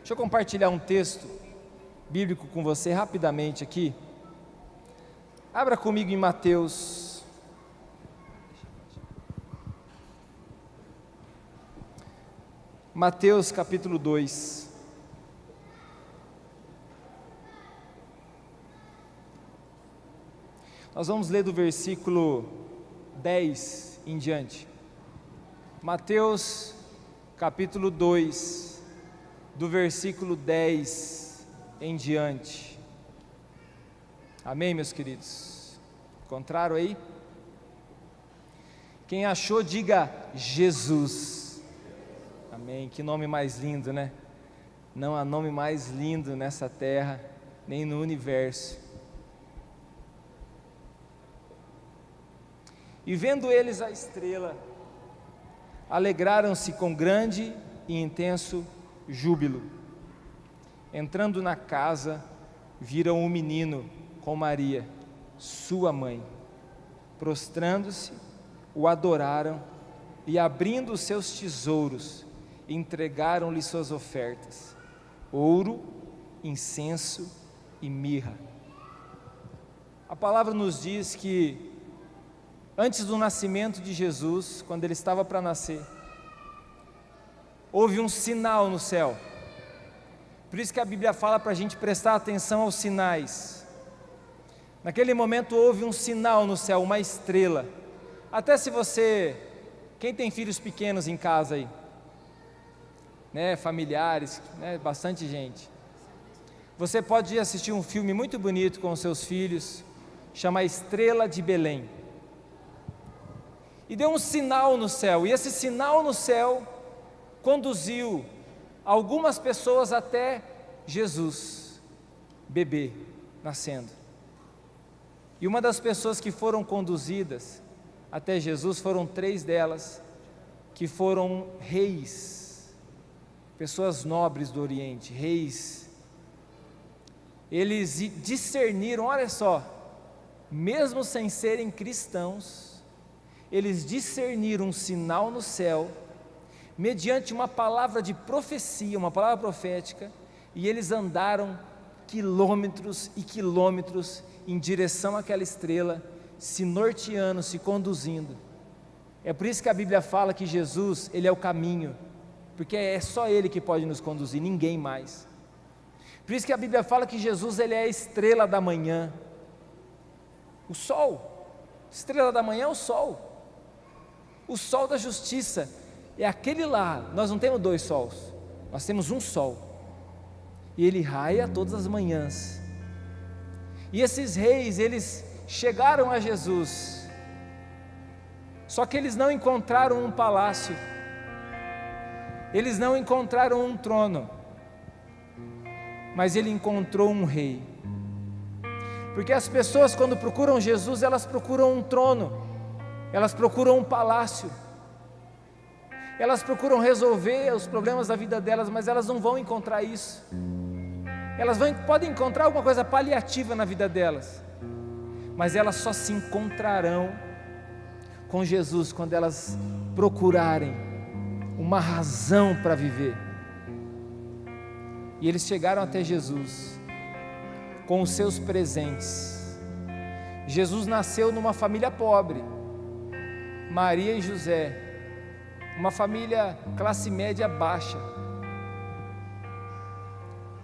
Deixa eu compartilhar um texto bíblico com você rapidamente aqui. Abra comigo em Mateus. Mateus capítulo 2. Nós vamos ler do versículo 10 em diante. Mateus capítulo 2, do versículo 10 em diante. Amém, meus queridos? Encontraram aí? Quem achou, diga Jesus. Amém. Que nome mais lindo, né? Não há nome mais lindo nessa terra, nem no universo. E vendo eles a estrela, alegraram-se com grande e intenso júbilo. Entrando na casa, viram um menino com Maria, sua mãe. Prostrando-se, o adoraram e, abrindo os seus tesouros, entregaram-lhe suas ofertas: ouro, incenso e mirra. A palavra nos diz que antes do nascimento de Jesus, quando ele estava para nascer, houve um sinal no céu. Por isso que a Bíblia fala para a gente prestar atenção aos sinais. Naquele momento houve um sinal no céu, uma estrela. Até se você, quem tem filhos pequenos em casa aí, né, familiares, né, bastante gente, você pode assistir um filme muito bonito com os seus filhos, chama Estrela de Belém. E deu um sinal no céu, e esse sinal no céu conduziu algumas pessoas até Jesus, bebê, nascendo. E uma das pessoas que foram conduzidas até Jesus, foram 3 delas, que foram reis, pessoas nobres do Oriente, reis. Eles discerniram, olha só, mesmo sem serem cristãos, eles discerniram um sinal no céu, mediante uma palavra de profecia, uma palavra profética, e eles andaram quilômetros e quilômetros em direção àquela estrela, se norteando, se conduzindo. É por isso que a Bíblia fala que Jesus, Ele é o caminho, porque é só Ele que pode nos conduzir, ninguém mais. Por isso que a Bíblia fala que Jesus, Ele é a estrela da manhã, o sol, estrela da manhã é o sol da justiça, é aquele lá. Nós não temos 2 sols, nós temos um sol, e ele raia todas as manhãs. E esses reis, eles chegaram a Jesus, só que eles não encontraram um palácio, eles não encontraram um trono, mas ele encontrou um rei. Porque as pessoas, quando procuram Jesus, elas procuram um trono, elas procuram um palácio, elas procuram resolver os problemas da vida delas, mas elas não vão encontrar isso. Elas podem encontrar alguma coisa paliativa na vida delas, mas elas só se encontrarão com Jesus quando elas procurarem uma razão para viver. E eles chegaram até Jesus com os seus presentes. Jesus nasceu numa família pobre, Maria e José, uma família classe média baixa,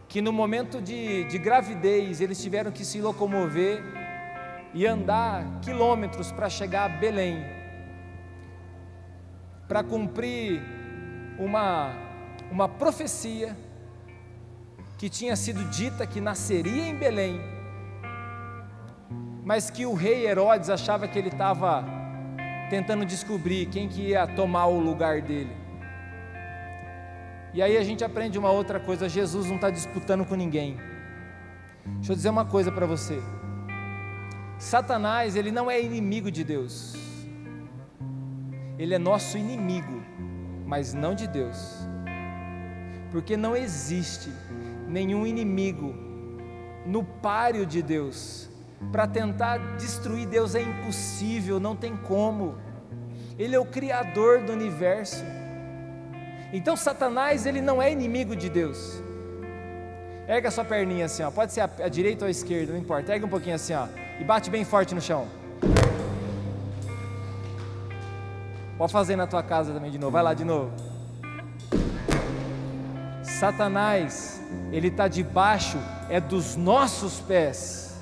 que no momento de gravidez eles tiveram que se locomover e andar quilômetros para chegar a Belém, para cumprir uma profecia que tinha sido dita que nasceria em Belém, mas que o rei Herodes achava que ele estava tentando descobrir quem que ia tomar o lugar dele. E aí a gente aprende uma outra coisa: Jesus não está disputando com ninguém. Deixa eu dizer uma coisa para você: Satanás, ele não é inimigo de Deus, ele é nosso inimigo, mas não de Deus, porque não existe nenhum inimigo no páreo de Deus. Para tentar destruir Deus é impossível, não tem como. Ele é o Criador do universo. Então Satanás, ele não é inimigo de Deus, Erga a sua perninha assim, ó. Pode ser a direita ou a esquerda, não importa. Erga um pouquinho assim, ó. E bate bem forte no chão. Pode fazer na tua casa também de novo. Vai lá de novo. Satanás, ele está debaixo dos nossos pés.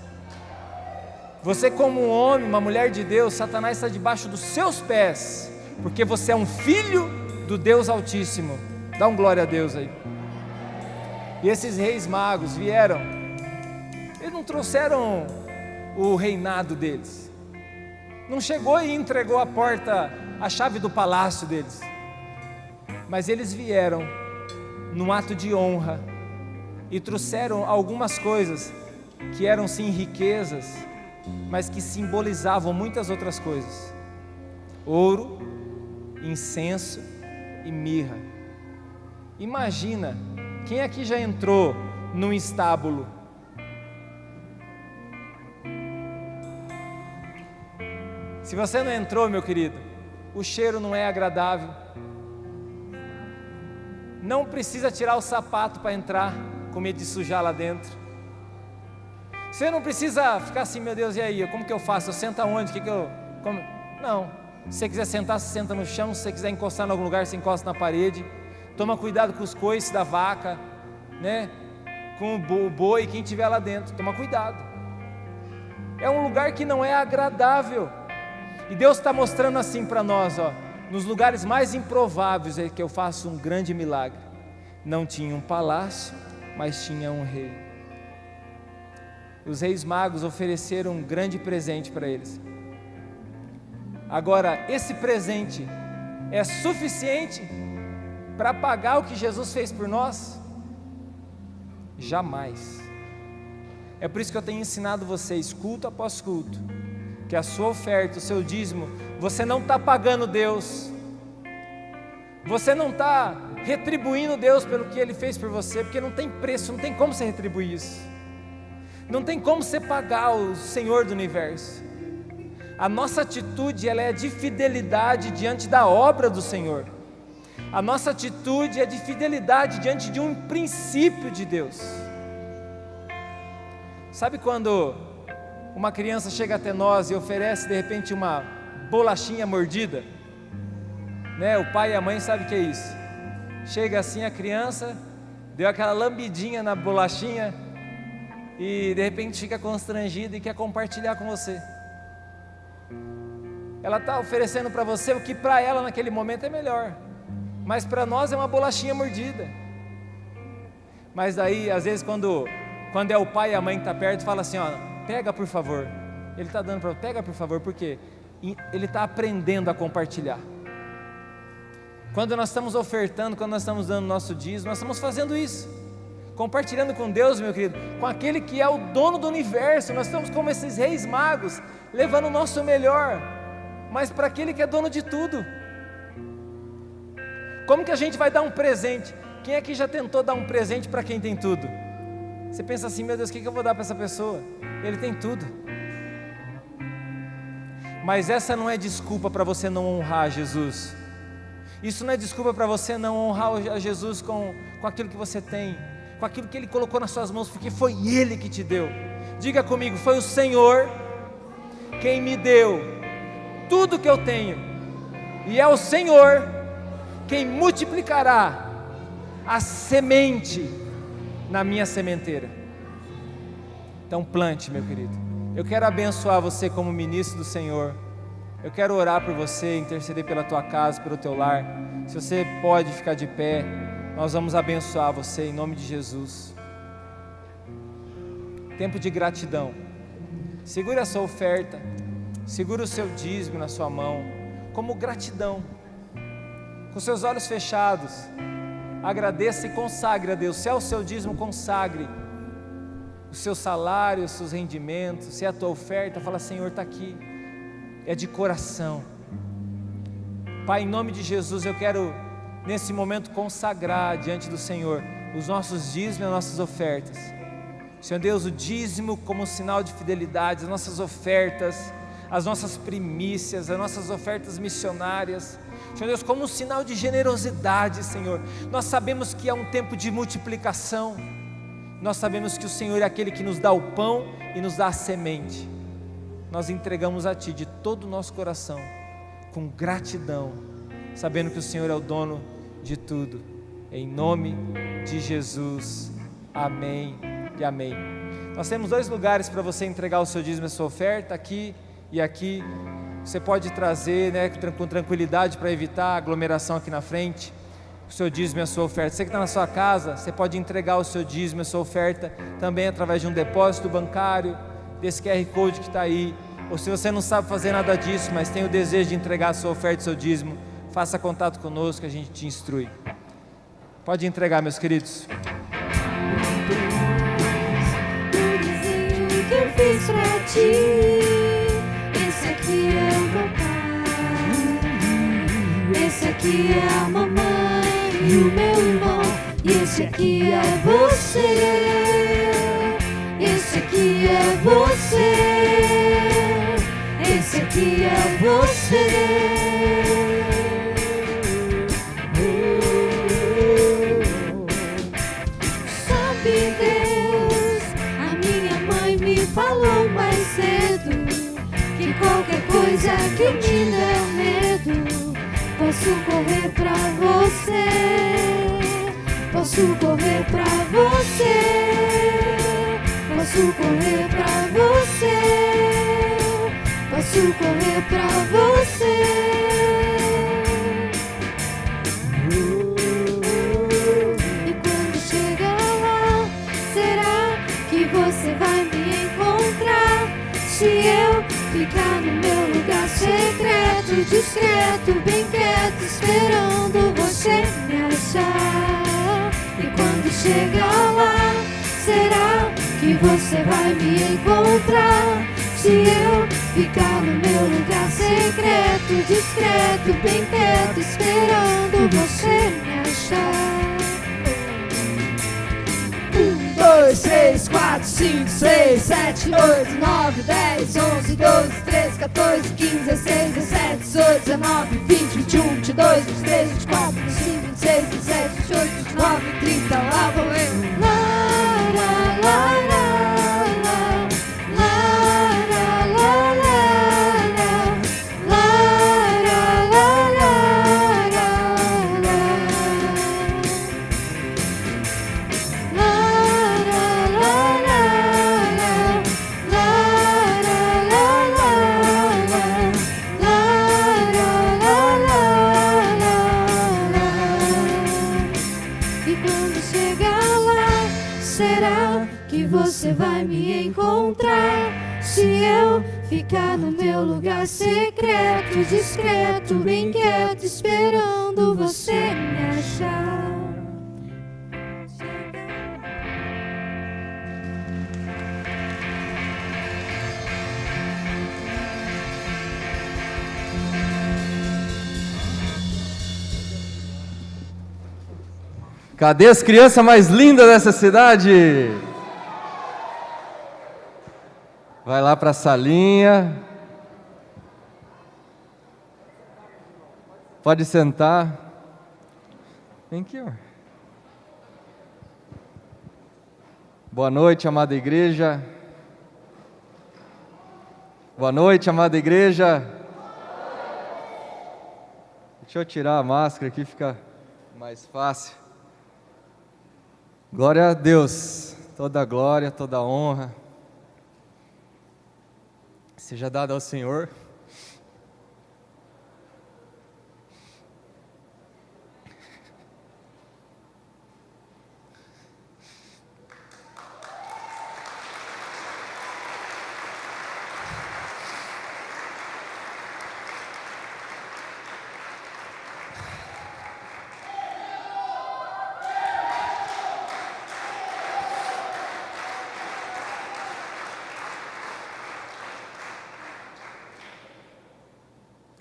Você como um homem, uma mulher de Deus, Satanás está debaixo dos seus pés, porque você é um filho do Deus Altíssimo. Dá um glória a Deus aí. E esses reis magos vieram, eles não trouxeram o reinado deles, não chegou e entregou a chave do palácio deles, mas eles vieram num ato de honra e trouxeram algumas coisas que eram sim riquezas, mas que simbolizavam muitas outras coisas: ouro, incenso e mirra. Imagina, quem aqui já entrou num estábulo? Se você não entrou, meu querido, o cheiro não é agradável. Não precisa tirar o sapato para entrar, com medo de sujar lá dentro. Você não precisa ficar assim, meu Deus, e aí, como que eu faço? Eu sento aonde? Não, se você quiser sentar, você senta no chão. Se você quiser encostar em algum lugar, você encosta na parede. Toma cuidado com os coices da vaca, né? Com o boi, quem tiver lá dentro, toma cuidado. É um lugar que não é agradável. E Deus está mostrando assim para nós, ó, nos lugares mais improváveis é que eu faço um grande milagre. Não tinha um palácio, mas tinha um rei. Os reis magos ofereceram um grande presente para eles. Agora, esse presente é suficiente para pagar o que Jesus fez por nós? Jamais. É por isso que eu tenho ensinado vocês, culto após culto, que a sua oferta, o seu dízimo, você não está pagando Deus, você não está retribuindo Deus pelo que Ele fez por você, porque não tem preço, não tem como você retribuir isso, não tem como você pagar o Senhor do Universo. A nossa atitude, ela é de fidelidade diante da obra do Senhor. A nossa atitude é de fidelidade diante de um princípio de Deus. Sabe quando uma criança chega até nós e oferece de repente uma bolachinha mordida, né? O pai e a mãe sabem o que é isso. Chega assim a criança, deu aquela lambidinha na bolachinha e de repente fica constrangida e quer compartilhar com você. Ela está oferecendo para você o que para ela naquele momento é melhor, mas para nós é uma bolachinha mordida. Mas daí às vezes quando é o pai e a mãe que está perto, fala assim, ó, pega por favor. Ele está dando para pega por favor, porque ele está aprendendo a compartilhar. Quando nós estamos ofertando, quando nós estamos dando nosso dízimo, nós estamos fazendo isso, compartilhando com Deus, meu querido, com aquele que é o dono do universo. Nós estamos como esses reis magos, levando o nosso melhor, mas para aquele que é dono de tudo. Como que a gente vai dar um presente? Quem aqui já tentou dar um presente para quem tem tudo? Você pensa assim, meu Deus, o que eu vou dar para essa pessoa? Ele tem tudo. Mas essa não é desculpa para você não honrar Jesus. Isso não é desculpa para você não honrar a Jesus com aquilo que você tem, com aquilo que Ele colocou nas suas mãos, porque foi Ele que te deu. Diga comigo, foi o Senhor quem me deu tudo que eu tenho, e é o Senhor quem multiplicará a semente na minha sementeira. Então plante, meu querido. Eu quero abençoar você como ministro do Senhor. Eu quero orar por você, interceder pela tua casa, pelo teu lar. Se você pode ficar de pé, nós vamos abençoar você em nome de Jesus. Tempo de gratidão. Segure a sua oferta, segure o seu dízimo na sua mão, como gratidão. Com seus olhos fechados, agradeça e consagre a Deus. Se é o seu dízimo, consagre o seu salário, os seus rendimentos. Se é a tua oferta, fala, Senhor, está aqui, é de coração. Pai, em nome de Jesus, eu quero nesse momento consagrar diante do Senhor os nossos dízimos e as nossas ofertas. Senhor Deus, o dízimo como sinal de fidelidade, as nossas ofertas, as nossas primícias, as nossas ofertas missionárias, Senhor Deus, como um sinal de generosidade, Senhor. Nós sabemos que é um tempo de multiplicação, nós sabemos que o Senhor é aquele que nos dá o pão e nos dá a semente. Nós entregamos a Ti de todo o nosso coração, com gratidão, sabendo que o Senhor é o dono de tudo. Em nome de Jesus, amém e amém. Nós temos 2 lugares para você entregar o seu dízimo e a sua oferta, aqui e aqui. Você pode trazer, né, com tranquilidade, para evitar aglomeração aqui na frente, o seu dízimo e a sua oferta. Você que está na sua casa, você pode entregar o seu dízimo e a sua oferta também através de um depósito bancário, desse QR Code que está aí. Ou se você não sabe fazer nada disso, mas tem o desejo de entregar a sua oferta e o seu dízimo, faça contato conosco que a gente te instrui. Pode entregar, meus queridos. O desenho que eu fiz pra ti, esse aqui é o meu pai, esse aqui é a mamãe e o meu irmão, e esse aqui é você, esse aqui é você, esse aqui é você. Sabe, Deus, a minha mãe me falou mais cedo que qualquer coisa que me der medo, posso correr pra você, posso correr pra você, posso correr pra você, posso correr pra você. E quando chegar lá, será que você vai me encontrar? Se eu ficar no meu lugar secreto, discreto, bem quieto, esperando você me achar. E quando chegar lá, será que você vai me encontrar? Se eu ficar no meu lugar secreto, discreto, bem quieto, esperando você me achar. 1, 2, 3, 4, 5, 6, 7, 8, 9, 10, 11, 12, 13, 14, 15, 16, 17, 18, 19, 20, 21, 22, 23, 24, 25, 26, 27, 28, 29, 30, lá vou eu. Lá, lá, lá, lá, lá, lá, lá, lá, lá, lá, lá, lá, lá, lá. E quando chegar lá, será que você vai me encontrar? Se eu ficar no meu lugar secreto, discreto, bem quieto, esperando você me achar. Cadê as crianças mais lindas dessa cidade? Vai lá para a salinha. Pode sentar. Vem aqui, ó. Boa noite, amada igreja. Boa noite, amada igreja. Deixa eu tirar a máscara aqui, fica mais fácil. Glória a Deus, toda glória, toda honra seja dada ao Senhor.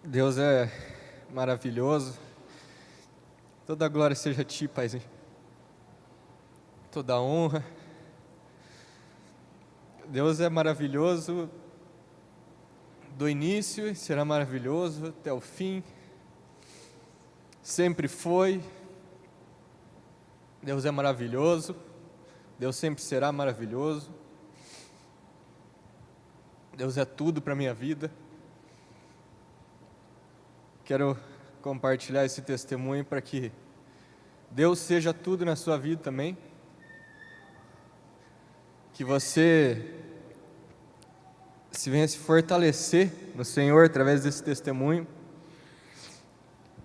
Deus é maravilhoso, toda glória seja a Ti, Paizinho, toda honra. Deus é maravilhoso do início e será maravilhoso até o fim, sempre foi. Deus é maravilhoso, Deus sempre será maravilhoso. Deus é tudo para a minha vida. Quero compartilhar esse testemunho para que Deus seja tudo na sua vida também. Que você venha se fortalecer no Senhor através desse testemunho.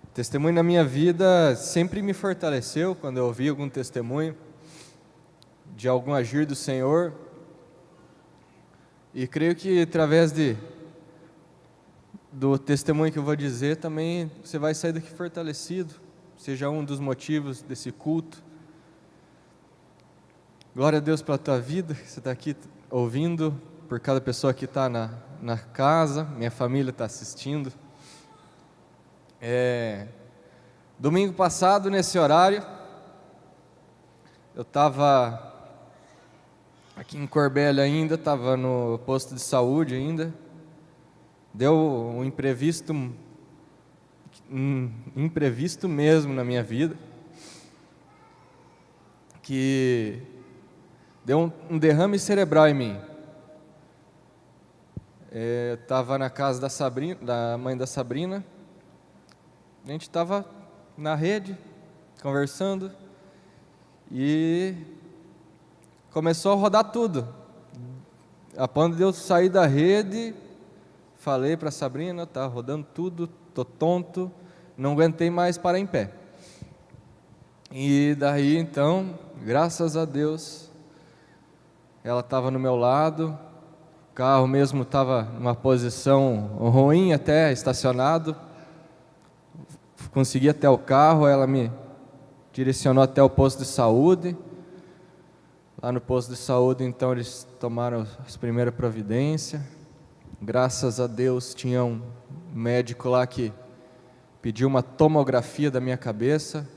O testemunho na minha vida sempre me fortaleceu quando eu ouvi algum testemunho de algum agir do Senhor. E creio que através do testemunho que eu vou dizer também você vai sair daqui fortalecido. Seja um dos motivos desse culto. Glória a Deus pela tua vida, que você está aqui ouvindo, por cada pessoa que está na casa, minha família está assistindo. Domingo passado, nesse horário, eu estava aqui em Corbélia ainda, estava no posto de saúde ainda. Deu um imprevisto mesmo na minha vida, que deu um derrame cerebral em mim. Estava na casa da mãe da Sabrina, a gente estava na rede, conversando, e começou a rodar tudo. A ponto de eu sair da rede, falei para a Sabrina, está rodando tudo, estou tonto, não aguentei mais parar em pé. E daí então, graças a Deus, ela estava no meu lado, o carro mesmo estava numa posição ruim até, estacionado. Consegui até o carro, ela me direcionou até o posto de saúde. Lá no posto de saúde, então, eles tomaram as primeiras providências. Graças a Deus, tinha um médico lá que pediu uma tomografia da minha cabeça.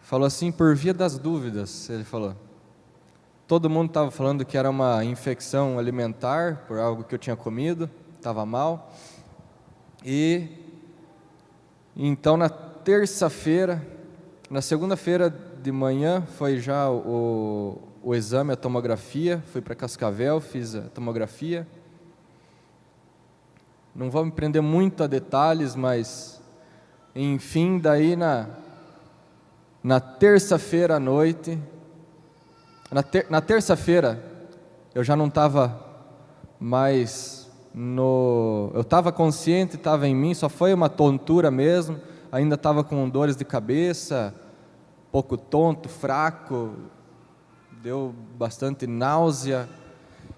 Falou assim, por via das dúvidas, ele falou. Todo mundo estava falando que era uma infecção alimentar, por algo que eu tinha comido, estava mal. E então na terça-feira, na segunda-feira de manhã, foi já o exame, a tomografia. Fui para Cascavel, fiz a tomografia. Não vou me prender muito a detalhes, mas enfim, daí na terça-feira à noite, na terça-feira eu já não estava mais eu estava consciente, estava em mim, só foi uma tontura mesmo, ainda estava com dores de cabeça, pouco tonto, fraco, deu bastante náusea.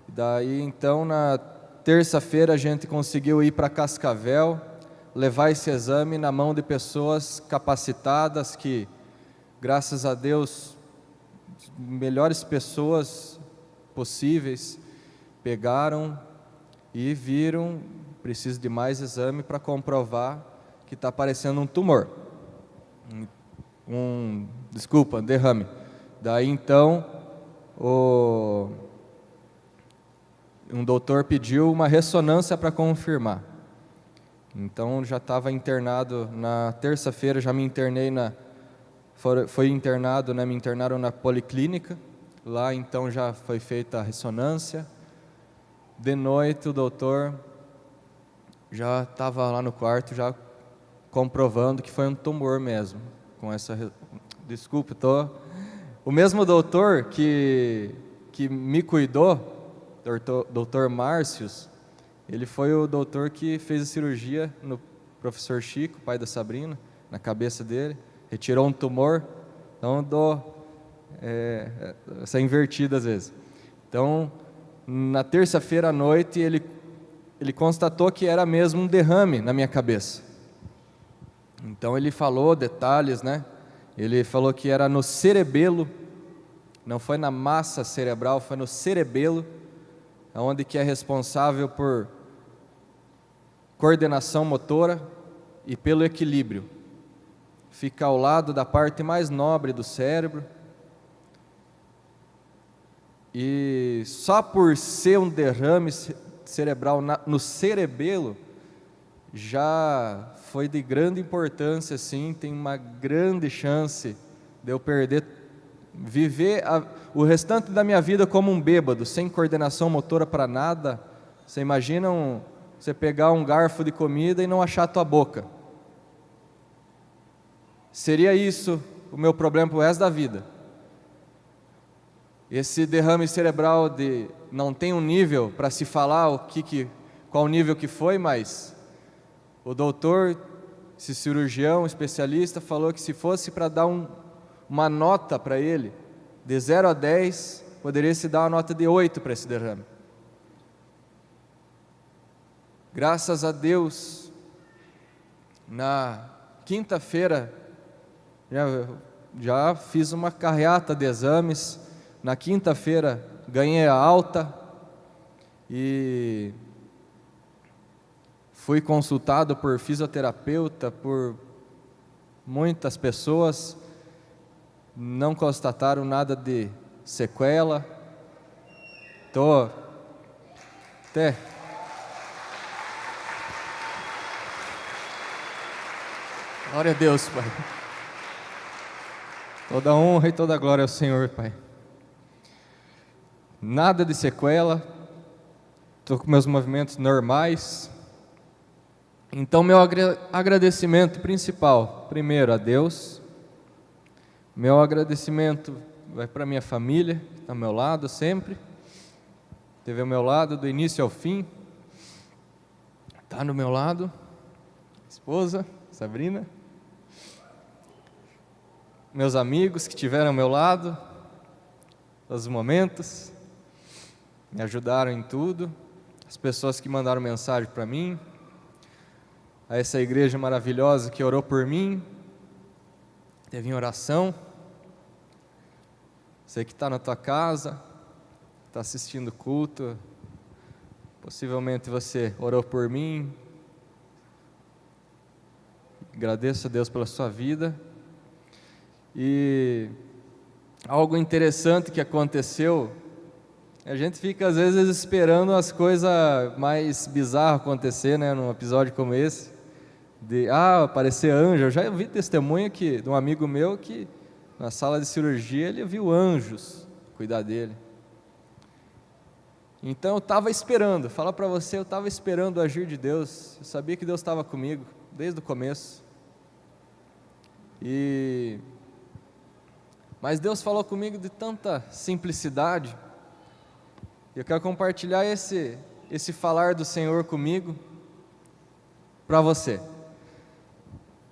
Daí então na terça-feira a gente conseguiu ir para Cascavel, levar esse exame na mão de pessoas capacitadas que, graças a Deus, melhores pessoas possíveis pegaram e viram, precisa de mais exame para comprovar que está aparecendo um tumor, derrame. Daí então um doutor pediu uma ressonância para confirmar. Então já estava internado na terça-feira, já me internei foi internado, me internaram na policlínica. Lá então já foi feita a ressonância. De noite o doutor já estava lá no quarto, já comprovando que foi um tumor mesmo. Desculpe, o mesmo doutor que me cuidou, doutor Márcios, ele foi o doutor que fez a cirurgia no professor Chico, pai da Sabrina, na cabeça dele, retirou um tumor. Então dou essa invertida às vezes. Então, na terça-feira à noite, ele constatou que era mesmo um derrame na minha cabeça. Então ele falou detalhes, Ele falou que era no cerebelo, não foi na massa cerebral, foi no cerebelo, onde que é responsável por coordenação motora e pelo equilíbrio. Fica ao lado da parte mais nobre do cérebro. E só por ser um derrame cerebral no cerebelo, já foi de grande importância, sim, tem uma grande chance de eu perder viver o restante da minha vida como um bêbado, sem coordenação motora para nada. Você imagina você pegar um garfo de comida e não achar a tua boca. Seria isso o meu problema para o resto da vida. Esse derrame cerebral não tem um nível para se falar qual nível que foi, mas o doutor, esse cirurgião especialista, falou que se fosse para dar uma nota para ele, de 0 a 10, poderia se dar uma nota de 8 para esse derrame. Graças a Deus, na quinta-feira, já fiz uma carreata de exames. Na quinta-feira ganhei a alta e fui consultado por fisioterapeuta, por muitas pessoas. Não constataram nada de sequela. Glória a Deus, Pai. Toda honra e toda glória ao Senhor, Pai. Nada de sequela, estou com meus movimentos normais. Então, meu agradecimento principal, primeiro a Deus. Meu agradecimento vai para minha família, que está ao meu lado sempre. Esteve ao meu lado do início ao fim. Está no meu lado. Esposa, Sabrina. Meus amigos que estiveram ao meu lado, todos os momentos, me ajudaram em tudo, as pessoas que mandaram mensagem para mim, a essa igreja maravilhosa que orou por mim, teve em oração, você que está na tua casa, está assistindo o culto, possivelmente você orou por mim, agradeço a Deus pela sua vida. E algo interessante que aconteceu, a gente fica às vezes esperando as coisas mais bizarras acontecer, né, num episódio como esse, de aparecer anjo. Eu já vi testemunho de um amigo meu que na sala de cirurgia ele viu anjos cuidar dele. Então eu estava esperando, falar para você, eu estava esperando o agir de Deus, eu sabia que Deus estava comigo desde o começo. Mas Deus falou comigo de tanta simplicidade. Eu quero compartilhar esse falar do Senhor comigo para você.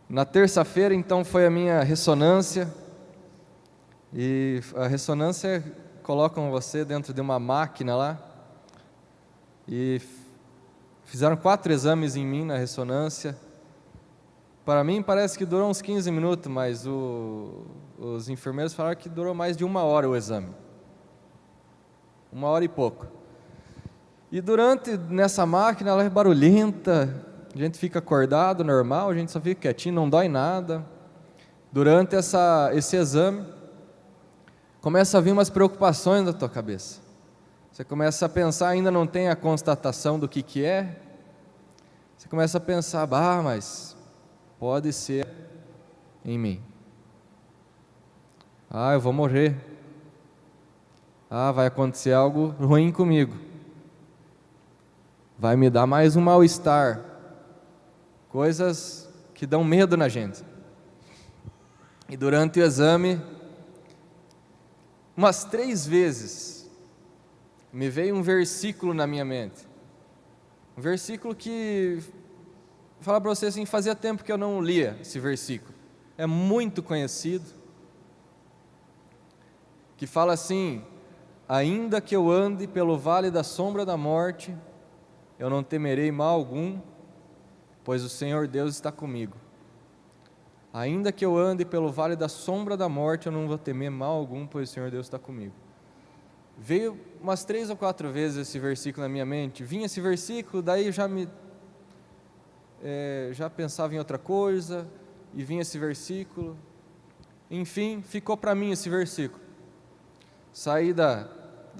Na terça-feira, então, foi a minha ressonância. E a ressonância colocam você dentro de uma máquina lá. E fizeram 4 exames em mim na ressonância. Para mim parece que durou uns 15 minutos, mas os enfermeiros falaram que durou mais de 1 hora o exame. 1 hora e pouco. E nessa máquina, ela é barulhenta, a gente fica acordado, normal, a gente só fica quietinho, não dói nada. Durante esse exame, começa a vir umas preocupações na tua cabeça. Você começa a pensar, ainda não tem a constatação do que é. Você começa a pensar, mas pode ser em mim. Eu vou morrer. Vai acontecer algo ruim comigo. Vai me dar mais um mal-estar. Coisas que dão medo na gente. E durante o exame, umas 3 vezes, me veio um versículo na minha mente. Um versículo que, vou falar para você assim, fazia tempo que eu não lia esse versículo. É muito conhecido. Que fala assim: ainda que eu ande pelo vale da sombra da morte, eu não temerei mal algum, pois o Senhor Deus está comigo. Ainda que eu ande pelo vale da sombra da morte, eu não vou temer mal algum, pois o Senhor Deus está comigo. Veio umas 3 ou 4 vezes esse versículo na minha mente. Vinha esse versículo, daí eu já pensava em outra coisa, e vinha esse versículo. Enfim, ficou para mim esse versículo. Saí da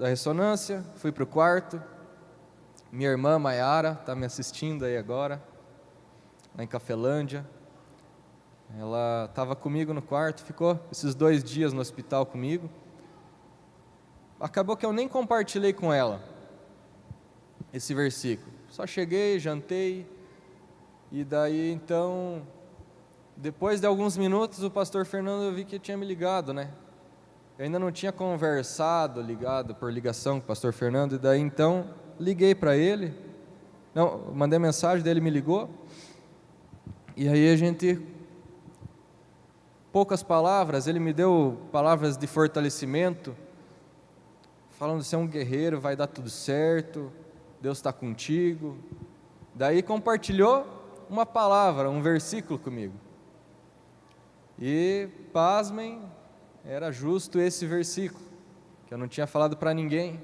ressonância, fui para o quarto. Minha irmã Maiara está me assistindo aí agora, lá em Cafelândia. Ela estava comigo no quarto, ficou esses 2 dias no hospital comigo. Acabou que eu nem compartilhei com ela esse versículo. Só cheguei, jantei, e daí então, depois de alguns minutos, o pastor Fernando, eu vi que tinha me ligado, né? Eu ainda não tinha conversado, ligado por ligação com o pastor Fernando, e daí então, liguei para ele, não, mandei mensagem, daí ele me ligou, e aí a gente, poucas palavras, ele me deu palavras de fortalecimento, falando: você é um guerreiro, vai dar tudo certo, Deus está contigo. Daí compartilhou uma palavra, um versículo comigo. E, pasmem, era justo esse versículo, que eu não tinha falado para ninguém.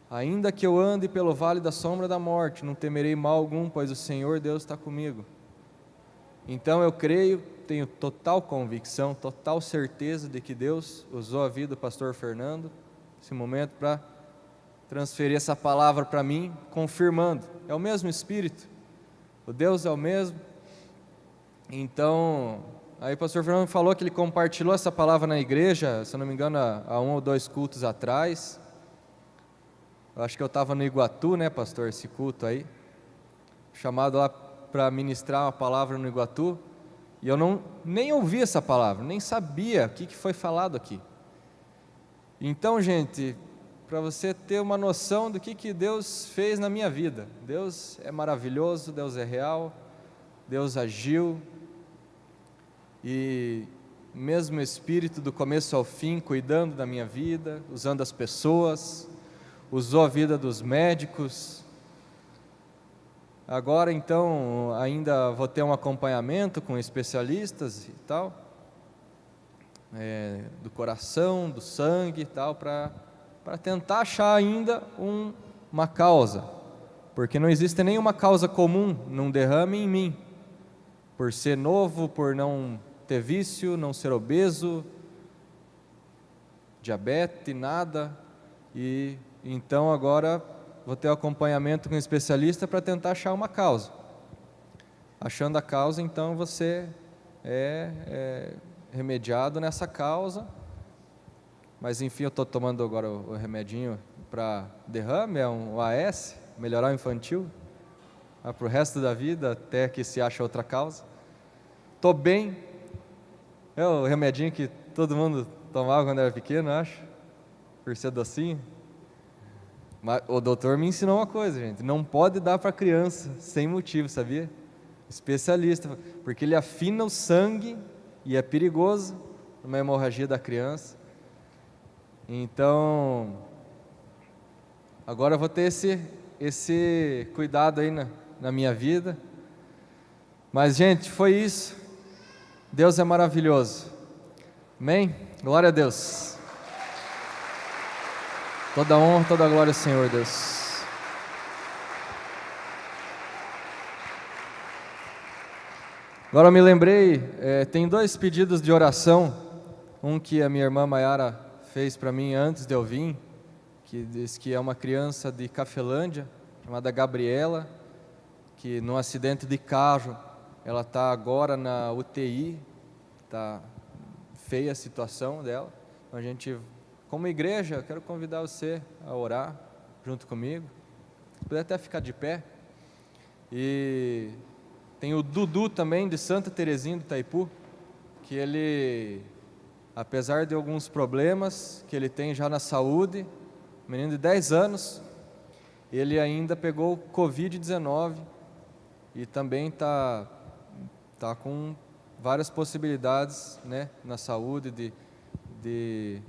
Ainda que eu ande pelo vale da sombra da morte, não temerei mal algum, pois o Senhor Deus está comigo. Então eu creio, tenho total convicção, total certeza de que Deus usou a vida do pastor Fernando, esse momento, para transferir essa palavra para mim, confirmando, é o mesmo Espírito, o Deus é o mesmo. Então, aí o pastor Fernando falou que ele compartilhou essa palavra na igreja, se eu não me engano, há 1 ou 2 cultos atrás. Eu acho que eu estava no Iguatu, né, pastor, esse culto aí, chamado lá para ministrar uma palavra no Iguatu, e eu nem ouvi essa palavra, nem sabia o que foi falado aqui. Então, gente, para você ter uma noção do que Deus fez na minha vida, Deus é maravilhoso, Deus é real, Deus agiu, e mesmo Espírito do começo ao fim, cuidando da minha vida, usando as pessoas, usou a vida dos médicos. Agora então ainda vou ter um acompanhamento com especialistas e tal, do coração, do sangue e tal, para tentar achar ainda uma causa, porque não existe nenhuma causa comum num derrame em mim, por ser novo, por não ter vício, não ser obeso, diabetes, nada, e então agora vou ter um acompanhamento com um especialista para tentar achar uma causa. Achando a causa, então você é remediado nessa causa, mas enfim, eu estou tomando agora o remedinho para derrame, é um AS, melhoral infantil, para o resto da vida, até que se ache outra causa. Estou bem, é o remedinho que todo mundo tomava quando era pequeno, acho, por ser docinho. Mas o doutor me ensinou uma coisa, gente, não pode dar para criança sem motivo, sabia? Especialista, porque ele afina o sangue e é perigoso numa hemorragia da criança. Então, agora eu vou ter esse cuidado aí na minha vida. Mas, gente, foi isso. Deus é maravilhoso. Amém? Glória a Deus. Toda honra, toda glória ao Senhor, Deus. Agora eu me lembrei, tem 2 pedidos de oração. Um que a minha irmã Maiara fez para mim antes de eu vir, que diz que é uma criança de Cafelândia, chamada Gabriela, que num acidente de carro, ela está agora na UTI, está feia a situação dela. Então a gente, como igreja, eu quero convidar você a orar junto comigo, se puder até ficar de pé. E tem o Dudu também, de Santa Terezinha do Itaipu, que ele, apesar de alguns problemas que ele tem já na saúde, menino de 10 anos, ele ainda pegou Covid-19 e também está com várias possibilidades, né, na saúde, de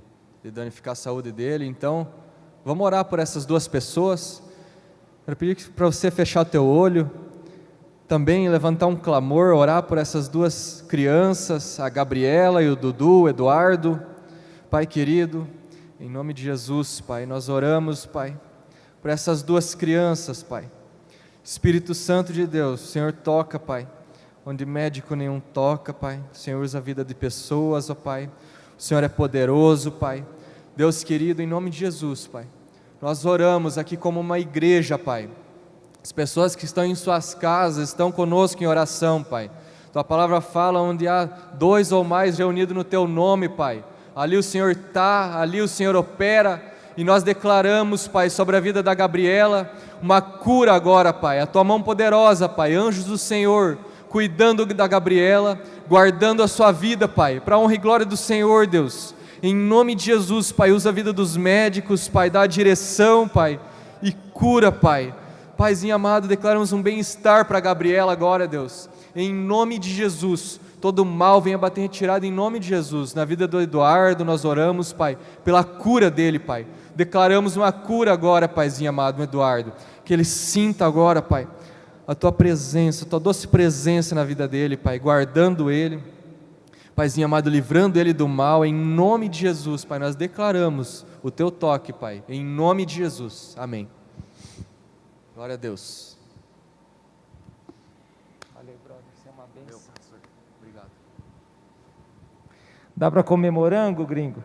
danificar a saúde dele. Então, vamos orar por essas 2 pessoas. Quero pedir para você fechar o teu olho, também levantar um clamor, orar por essas 2 crianças, a Gabriela e o Dudu, o Eduardo. Pai querido, em nome de Jesus, Pai, nós oramos, Pai, por essas 2 crianças, Pai. Espírito Santo de Deus, o Senhor toca, Pai, onde médico nenhum toca, Pai. O Senhor usa a vida de pessoas, ó Pai. O Senhor é poderoso, Pai. Deus querido, em nome de Jesus, Pai, nós oramos aqui como uma igreja, Pai. As pessoas que estão em suas casas estão conosco em oração, Pai. Tua palavra fala onde há 2 ou mais reunidos no Teu nome, Pai. Ali o Senhor está, ali o Senhor opera, e nós declaramos, Pai, sobre a vida da Gabriela, uma cura agora, Pai, a Tua mão poderosa, Pai, anjos do Senhor, cuidando da Gabriela, guardando a sua vida, Pai, para a honra e glória do Senhor, Deus, em nome de Jesus, Pai, usa a vida dos médicos, Pai, dá a direção, Pai, e cura, Pai. Paizinho amado, declaramos um bem-estar para a Gabriela agora, Deus, em nome de Jesus. Todo mal venha bater retirado em nome de Jesus. Na vida do Eduardo, nós oramos, Pai, pela cura dele, Pai. Declaramos uma cura agora, Paizinho amado, Eduardo. Que ele sinta agora, Pai, a Tua presença, a Tua doce presença na vida dele, Pai, guardando ele. Paizinho amado, livrando ele do mal, em nome de Jesus, Pai. Nós declaramos o Teu toque, Pai, em nome de Jesus. Amém. Glória a Deus. Valeu, brother, você é uma bênção. Pastor. Obrigado. Dá para comer morango, gringo?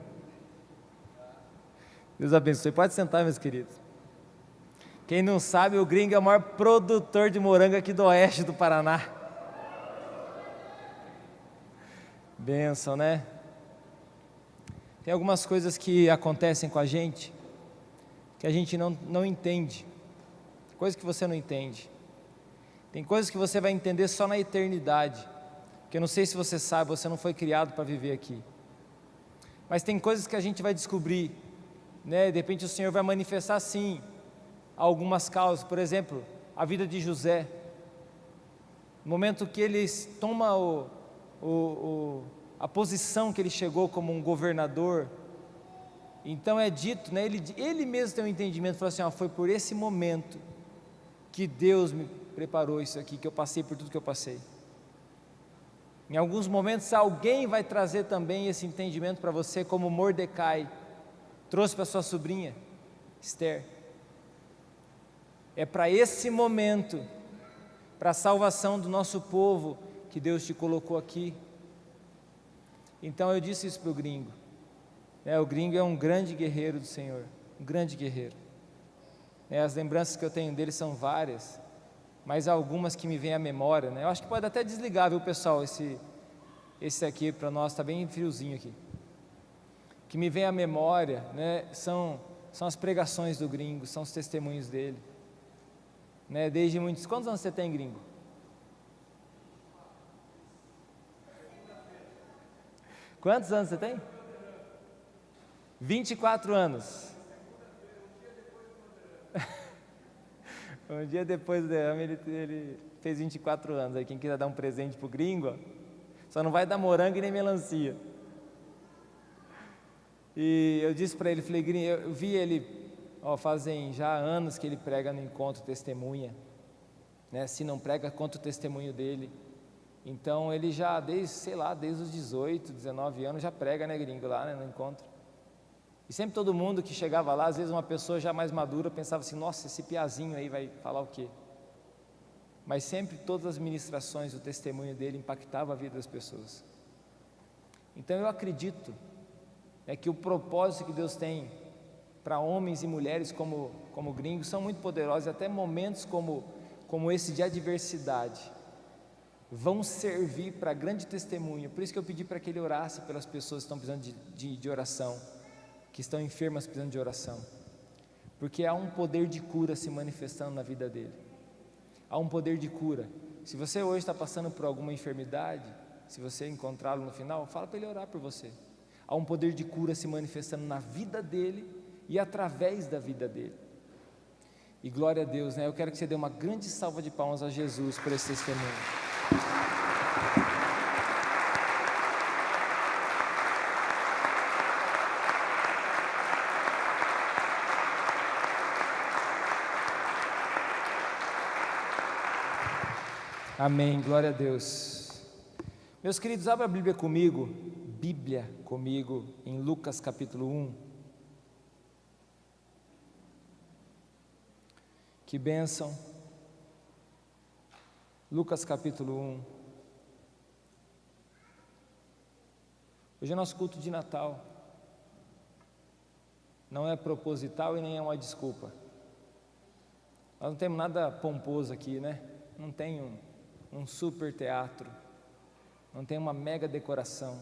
Deus abençoe. Pode sentar, meus queridos. Quem não sabe, o gringo é o maior produtor de morango aqui do oeste do Paraná. Bênção, né? Tem algumas coisas que acontecem com a gente que a gente não entende. Coisas que você não entende. Tem coisas que você vai entender só na eternidade. Porque eu não sei se você sabe, você não foi criado para viver aqui. Mas tem coisas que a gente vai descobrir, né? De repente o Senhor vai manifestar sim algumas causas. Por exemplo, a vida de José. No momento que ele toma a posição que ele chegou como um governador, então é dito, né? Ele mesmo tem um entendimento, falou assim, foi por esse momento que Deus me preparou isso aqui, que eu passei por tudo que eu passei. Em alguns momentos alguém vai trazer também esse entendimento para você, como Mordecai trouxe para sua sobrinha Esther. É para esse momento, para a salvação do nosso povo, que Deus te colocou aqui. Então eu disse isso para o gringo, o gringo é um grande guerreiro do Senhor, um grande guerreiro. As lembranças que eu tenho dele são várias, mas algumas que me vêm à memória, Eu acho que pode até desligar, viu, pessoal, esse aqui para nós está bem friozinho aqui. Que me vem à memória, são as pregações do gringo, são os testemunhos dele, desde muitos. Quantos anos você tem, gringo? Quantos anos você tem? 24 anos. Um dia depois do derrame ele fez 24 anos. Aí quem quiser dar um presente pro gringo, só não vai dar morango e nem melancia. E eu disse para ele, falei, gringo, eu vi ele, fazem já anos que ele prega no encontro testemunha, se não prega, conta o testemunho dele. Então ele já, desde os 18, 19 anos, já prega, gringo, lá no encontro. E sempre todo mundo que chegava lá, às vezes uma pessoa já mais madura, pensava assim, nossa, esse piazinho aí vai falar o quê? Mas sempre todas as ministrações, o testemunho dele impactava a vida das pessoas. Então eu acredito que o propósito que Deus tem para homens e mulheres como gringos são muito poderosos, e até momentos como esse de adversidade vão servir para grande testemunho. Por isso que eu pedi para que ele orasse pelas pessoas que estão precisando de oração, que estão enfermas precisando de oração, porque há um poder de cura se manifestando na vida dele. Há um poder de cura. Se você hoje está passando por alguma enfermidade, se você encontrá-lo no final, fala para ele orar por você. Há um poder de cura se manifestando na vida dele e através da vida dele. E glória a Deus, eu quero que você dê uma grande salva de palmas a Jesus por esse testemunho. Amém, glória a Deus. Meus queridos, abra a Bíblia comigo em Lucas capítulo 1. Que bênção. Lucas capítulo 1. Hoje é nosso culto de Natal. Não é proposital e nem é uma desculpa. Nós não temos nada pomposo aqui, Não tem um super teatro, não tem uma mega decoração.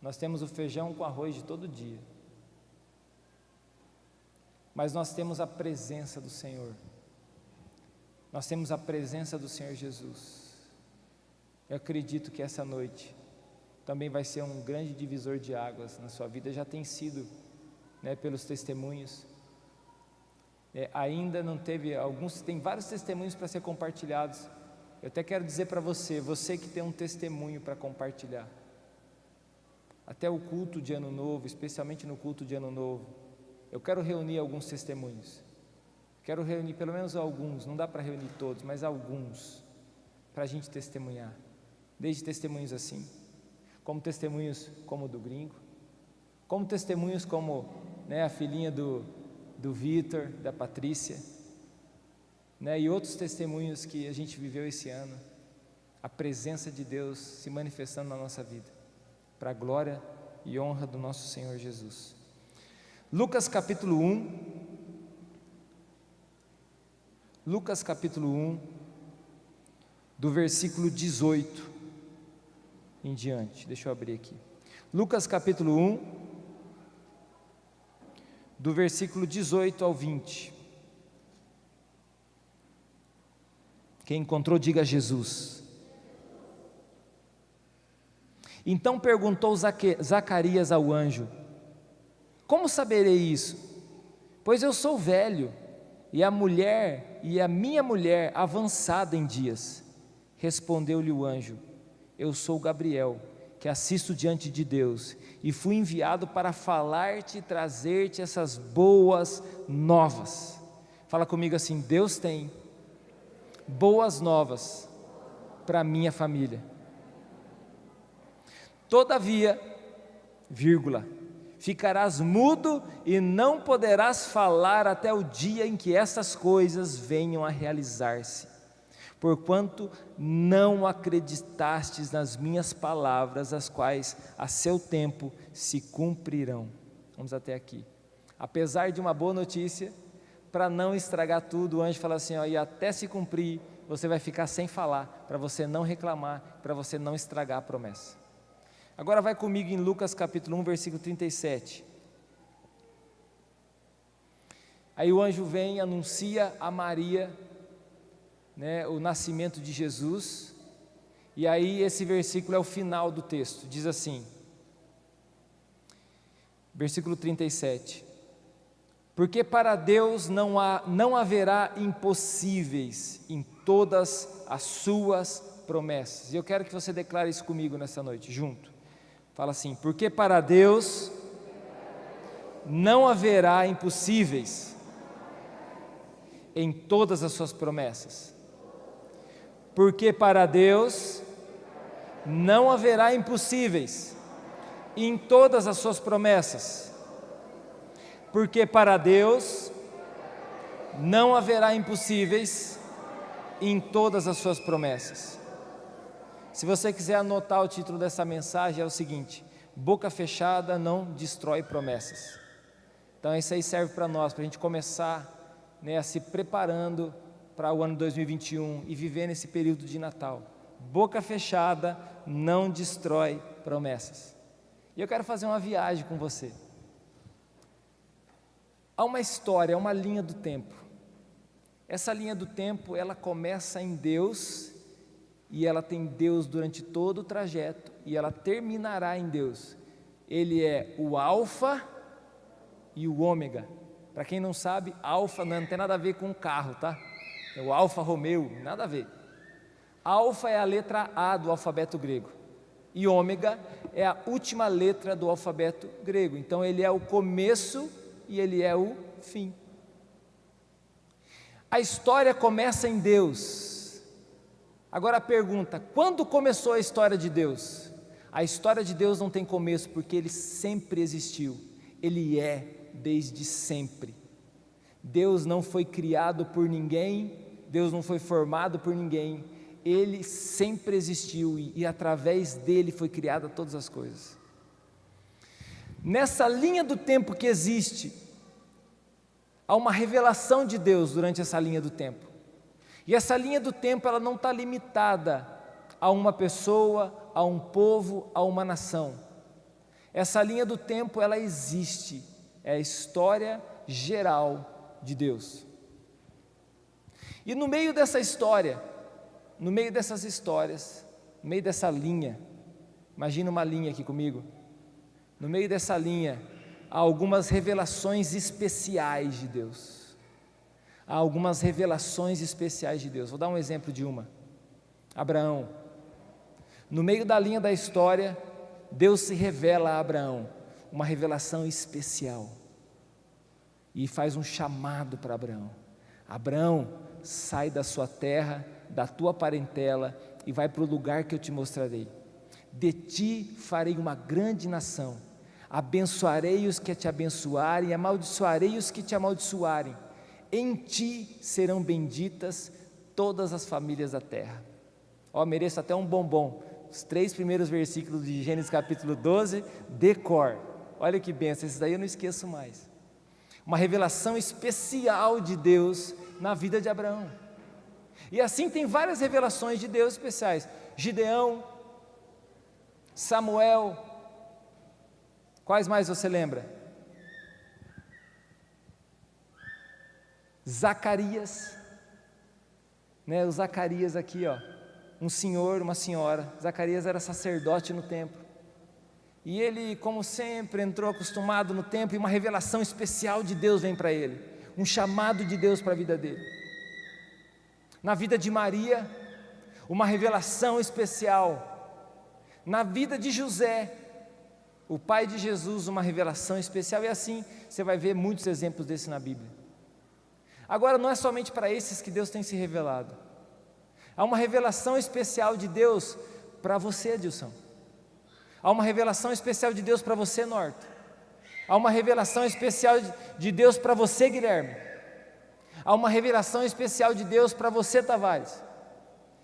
Nós temos o feijão com arroz de todo dia. Mas nós temos a presença do Senhor. Nós temos a presença do Senhor Jesus. Eu acredito que essa noite também vai ser um grande divisor de águas na sua vida. Já tem sido, né, pelos testemunhos. Ainda não teve alguns, tem vários testemunhos para ser compartilhados. Eu até quero dizer para você que tem um testemunho para compartilhar. Até o culto de Ano Novo, especialmente no culto de Ano Novo, eu quero reunir alguns testemunhos. Quero reunir pelo menos alguns, não dá para reunir todos, mas alguns, para a gente testemunhar. Desde testemunhos assim, como testemunhos como o do Gringo, como testemunhos como, né, a filhinha do Vitor, da Patrícia, né, e outros testemunhos que a gente viveu esse ano, a presença de Deus se manifestando na nossa vida, para a glória e honra do nosso Senhor Jesus. Lucas capítulo 1, do versículo 18 em diante, deixa eu abrir aqui. Lucas capítulo 1, do versículo 18 ao 20. Quem encontrou, diga Jesus. Então perguntou Zacarias ao anjo: como saberei isso? Pois eu sou velho, e a minha mulher avançada em dias. Respondeu-lhe o anjo: eu sou Gabriel, que assisto diante de Deus, e fui enviado para falar-te e trazer-te essas boas novas. Fala comigo assim: Deus tem boas novas para a minha família. Todavia, ficarás mudo e não poderás falar até o dia em que estas coisas venham a realizar-se, porquanto não acreditastes nas minhas palavras, as quais a seu tempo se cumprirão. Vamos até aqui. Apesar de uma boa notícia, para não estragar tudo, o anjo fala assim, e até se cumprir, você vai ficar sem falar, para você não reclamar, para você não estragar a promessa. Agora vai comigo em Lucas capítulo 1, versículo 37. Aí o anjo vem e anuncia a Maria, né, o nascimento de Jesus, e aí esse versículo é o final do texto, diz assim, versículo 37, porque para Deus não haverá impossíveis em todas as suas promessas, e eu quero que você declare isso comigo nessa noite, junto, fala assim, porque para Deus não haverá impossíveis em todas as suas promessas, porque para Deus não haverá impossíveis em todas as suas promessas, porque para Deus não haverá impossíveis em todas as suas promessas. Se você quiser anotar o título dessa mensagem é o seguinte: boca fechada não destrói promessas. Então isso aí serve para nós, para a gente começar, né, a se preparando para o ano 2021 e viver nesse período de Natal. Boca fechada não destrói promessas. E eu quero fazer uma viagem com você. Há uma história, uma linha do tempo. Essa linha do tempo, ela começa em Deus, e ela tem Deus durante todo o trajeto, e ela terminará em Deus. Ele é o Alfa e o Ômega. Para quem não sabe, Alfa não tem nada a ver com carro, tá? É o Alfa Romeo, nada a ver. Alfa é a letra A do alfabeto grego, e Ômega é a última letra do alfabeto grego. Então ele é o começo e ele é o fim. A história começa em Deus. Agora a pergunta: quando começou a história de Deus? A história de Deus não tem começo, porque Ele sempre existiu, Ele é desde sempre. Deus não foi criado por ninguém, Deus não foi formado por ninguém, Ele sempre existiu e através dEle foi criada todas as coisas. Nessa linha do tempo que existe, há uma revelação de Deus durante essa linha do tempo. E essa linha do tempo, ela não está limitada a uma pessoa, a um povo, a uma nação. Essa linha do tempo, ela existe, é a história geral de Deus. E no meio dessa história, no meio dessas histórias, no meio dessa linha, imagina uma linha aqui comigo, no meio dessa linha, há algumas revelações especiais de Deus. Há algumas revelações especiais de Deus. Vou dar um exemplo de uma. Abraão. No meio da linha da história, Deus se revela a Abraão, uma revelação especial. E faz um chamado para Abraão. Abraão, sai da sua terra, da tua parentela e vai para o lugar que eu te mostrarei. De ti farei uma grande nação. Abençoarei os que te abençoarem, amaldiçoarei os que te amaldiçoarem. Em ti serão benditas todas as famílias da terra. Ó, mereço até um bombom. Os 3 primeiros versículos de Gênesis capítulo 12, decor. Olha que bênção, esses daí eu não esqueço mais. Uma revelação especial de Deus na vida de Abraão. E assim tem várias revelações de Deus especiais. Gideão, Samuel, quais mais você lembra? Zacarias, né? O Zacarias aqui, ó, um senhor, uma senhora. Zacarias era sacerdote no templo. E ele, como sempre, entrou acostumado no templo e uma revelação especial de Deus vem para ele. Um chamado de Deus para a vida dele. Na vida de Maria, uma revelação especial. Na vida de José, o pai de Jesus, uma revelação especial. E assim, você vai ver muitos exemplos desse na Bíblia. Agora, não é somente para esses que Deus tem se revelado. Há uma revelação especial de Deus para você, Adilson. Há uma revelação especial de Deus para você, Norton. Há uma revelação especial de Deus para você, Guilherme. Há uma revelação especial de Deus para você, Tavares.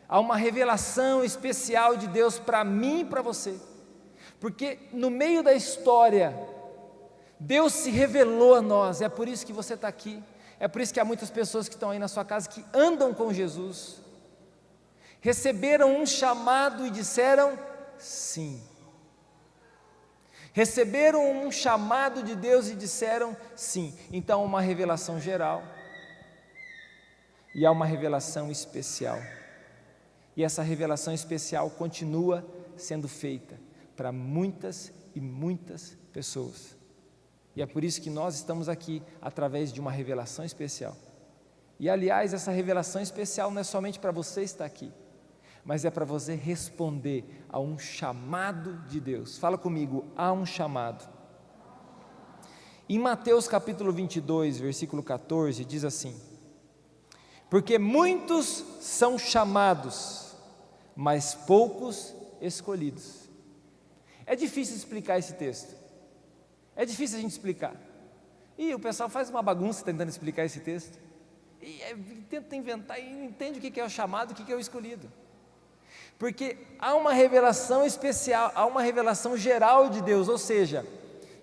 Há uma revelação especial de Deus para mim e para você. Porque no meio da história, Deus se revelou a nós. É por isso que você está aqui. É por isso que há muitas pessoas que estão aí na sua casa que andam com Jesus. Receberam um chamado e disseram sim. Receberam um chamado de Deus e disseram sim. Então, uma revelação geral e há uma revelação especial. E essa revelação especial continua sendo feita para muitas e muitas pessoas. E é por isso que nós estamos aqui através de uma revelação especial. E aliás, essa revelação especial não é somente para você estar aqui, mas é para você responder a um chamado de Deus. Fala comigo, há um chamado. Em Mateus capítulo 22, versículo 14, diz assim: porque muitos são chamados, mas poucos escolhidos. É difícil explicar esse texto. É difícil a gente explicar. E o pessoal faz uma bagunça tentando explicar esse texto. E tenta inventar e não entende o que é o chamado, o que é o escolhido. Porque há uma revelação especial, há uma revelação geral de Deus, ou seja,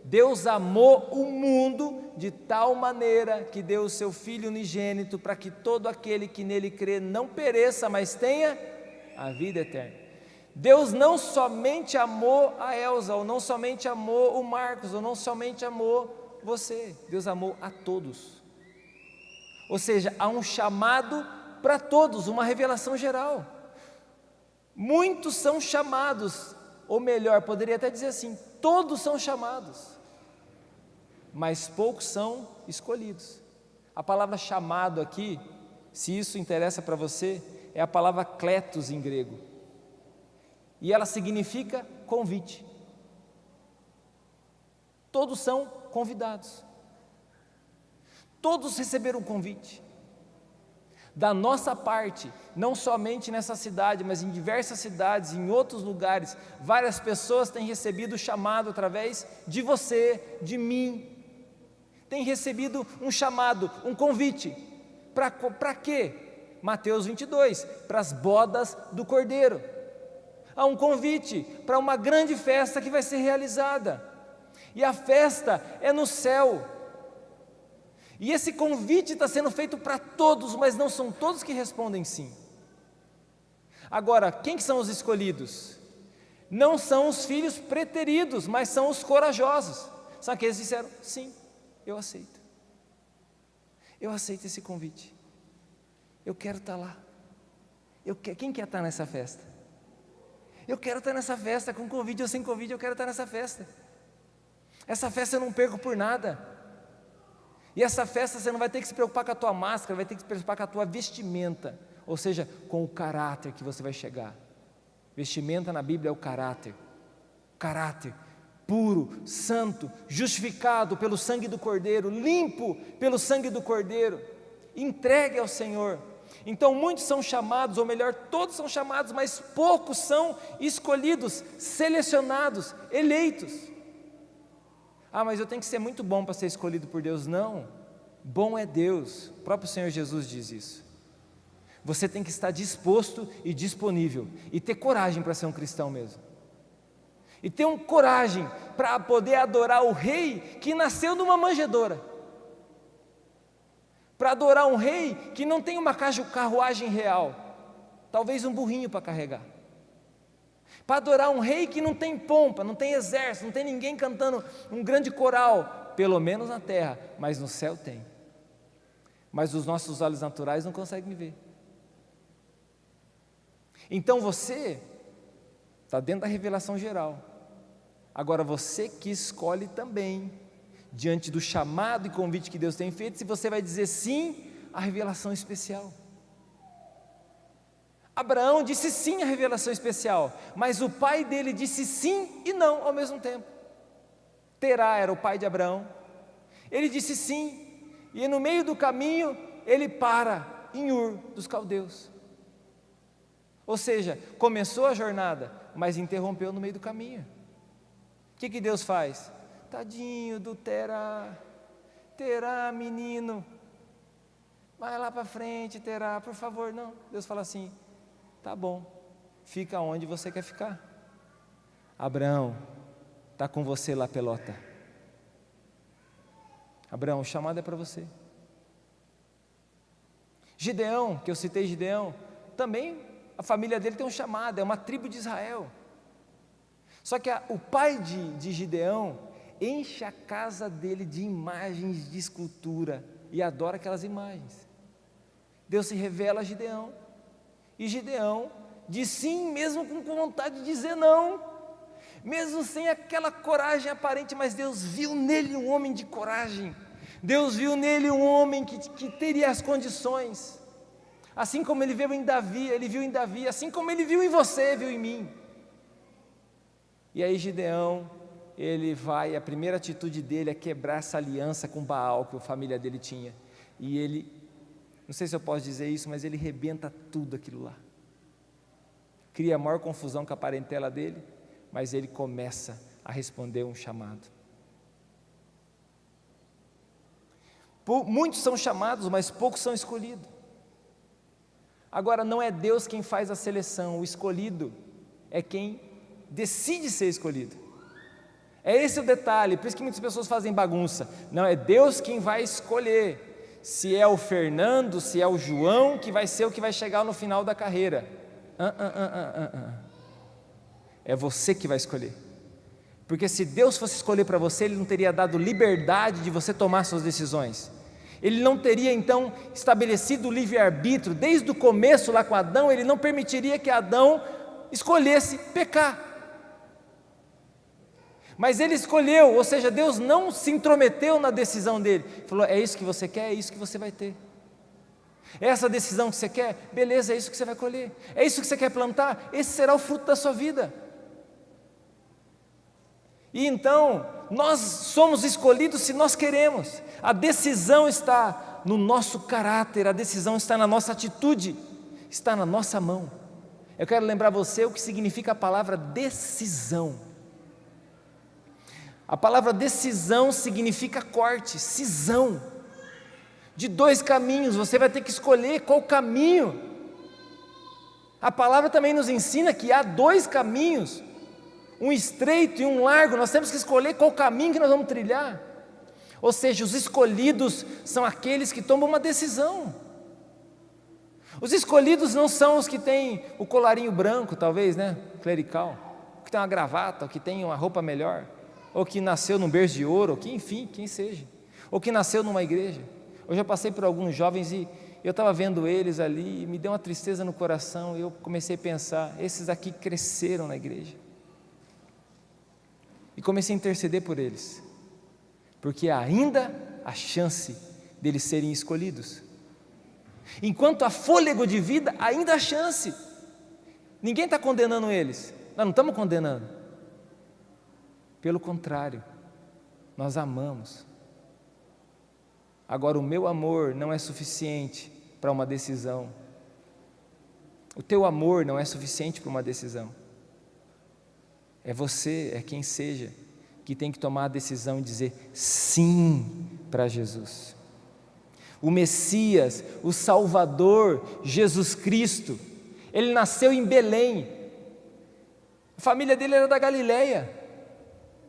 Deus amou o mundo de tal maneira que deu o seu Filho unigênito para que todo aquele que nele crê não pereça, mas tenha a vida eterna. Deus não somente amou a Elza, ou não somente amou o Marcos, ou não somente amou você, Deus amou a todos. Ou seja, há um chamado para todos, uma revelação geral. Muitos são chamados, ou melhor, poderia até dizer assim, todos são chamados, mas poucos são escolhidos. A palavra chamado aqui, se isso interessa para você, é a palavra kletos em grego, e ela significa convite. Todos são convidados, todos receberam um convite. Da nossa parte, não somente nessa cidade, mas em diversas cidades, em outros lugares, várias pessoas têm recebido o chamado através de você, de mim, têm recebido um chamado, um convite, para quê? Mateus 22, para as bodas do Cordeiro, há um convite para uma grande festa que vai ser realizada, e a festa é no céu. E esse convite está sendo feito para todos, mas não são todos que respondem sim. Agora, quem que são os escolhidos? Não são os filhos preteridos, mas são os corajosos. São aqueles que disseram, sim, eu aceito. Eu aceito esse convite. Eu quero estar lá. Quem quer estar nessa festa? Eu quero estar nessa festa, com convite ou sem convite, eu quero estar nessa festa. Essa festa eu não perco por nada. E essa festa você não vai ter que se preocupar com a tua máscara, vai ter que se preocupar com a tua vestimenta, ou seja, com o caráter que você vai chegar. Vestimenta na Bíblia é o caráter. Caráter puro, santo, justificado pelo sangue do Cordeiro, limpo pelo sangue do Cordeiro, entregue ao Senhor. Então muitos são chamados, ou melhor, todos são chamados, mas poucos são escolhidos, selecionados, eleitos. Ah, mas eu tenho que ser muito bom para ser escolhido por Deus. Não, bom é Deus, o próprio Senhor Jesus diz isso. Você tem que estar disposto e disponível, e ter coragem para ser um cristão mesmo, e ter coragem para poder adorar o rei que nasceu numa manjedoura, para adorar um rei que não tem uma carruagem real, talvez um burrinho para carregar, para adorar um rei que não tem pompa, não tem exército, não tem ninguém cantando um grande coral, pelo menos na terra, mas no céu tem. Mas os nossos olhos naturais não conseguem ver. Então você está dentro da revelação geral. Agora você que escolhe também, diante do chamado e convite que Deus tem feito, se você vai dizer sim à revelação especial. Abraão disse sim à revelação especial, mas o pai dele disse sim e não ao mesmo tempo. Terá era o pai de Abraão. Ele disse sim, e no meio do caminho ele para em Ur dos caldeus. Ou seja, começou a jornada, mas interrompeu no meio do caminho. O que Deus faz? Tadinho do Terá, menino, vai lá para frente, Terá, por favor. Não, Deus fala assim, tá bom, fica onde você quer ficar. Abraão, está com você lá, pelota. Abraão, o chamado é para você. Gideão, que eu citei Gideão, também a família dele tem um chamado, é uma tribo de Israel. Só que o pai de Gideão enche a casa dele de imagens de escultura e adora aquelas imagens. Deus se revela a Gideão, e Gideão diz sim, mesmo com vontade de dizer não, mesmo sem aquela coragem aparente, mas Deus viu nele um homem de coragem, Deus viu nele um homem que teria as condições, assim como ele viu em Davi, assim como ele viu em você, viu em mim. E aí Gideão, a primeira atitude dele é quebrar essa aliança com Baal que a família dele tinha, e ele, não sei se eu posso dizer isso, mas ele rebenta tudo aquilo lá, cria a maior confusão com a parentela dele, mas ele começa a responder um chamado. Muitos são chamados, mas poucos são escolhidos. Agora, não é Deus quem faz a seleção, o escolhido é quem decide ser escolhido. É esse o detalhe, por isso que muitas pessoas fazem bagunça. Não, é Deus quem vai escolher se é o Fernando, se é o João, que vai ser o que vai chegar no final da carreira. É você que vai escolher. Porque se Deus fosse escolher para você, Ele não teria dado liberdade de você tomar suas decisões. Ele não teria então estabelecido o livre-arbítrio, desde o começo lá com Adão, Ele não permitiria que Adão escolhesse pecar. Mas ele escolheu, ou seja, Deus não se intrometeu na decisão dele, falou, é isso que você quer, é isso que você vai ter. É essa decisão que você quer? Beleza, é isso que você vai colher. É isso que você quer plantar? Esse será o fruto da sua vida. E então, nós somos escolhidos se nós queremos. A decisão está no nosso caráter, a decisão está na nossa atitude, está na nossa mão. Eu quero lembrar você o que significa a palavra decisão. A palavra decisão significa corte, cisão. De dois caminhos, você vai ter que escolher qual caminho. A palavra também nos ensina que há dois caminhos, um estreito e um largo, nós temos que escolher qual caminho que nós vamos trilhar. Ou seja, os escolhidos são aqueles que tomam uma decisão. Os escolhidos não são os que têm o colarinho branco, talvez, né? Clerical, que tem uma gravata, ou que tem uma roupa melhor, ou que nasceu num berço de ouro, ou que, enfim, quem seja, ou que nasceu numa igreja. Eu já passei por alguns jovens e eu estava vendo eles ali e me deu uma tristeza no coração, e eu comecei a pensar, esses aqui cresceram na igreja. E comecei a interceder por eles, porque ainda há chance deles serem escolhidos. Enquanto há fôlego de vida, ainda há chance. Ninguém está condenando eles, nós não estamos condenando. Pelo contrário, nós amamos. Agora, o meu amor não é suficiente para uma decisão. O teu amor não é suficiente para uma decisão. É você, é quem seja, que tem que tomar a decisão e dizer sim para Jesus. O Messias, o Salvador, Jesus Cristo, ele nasceu em Belém. A família dele era da Galileia,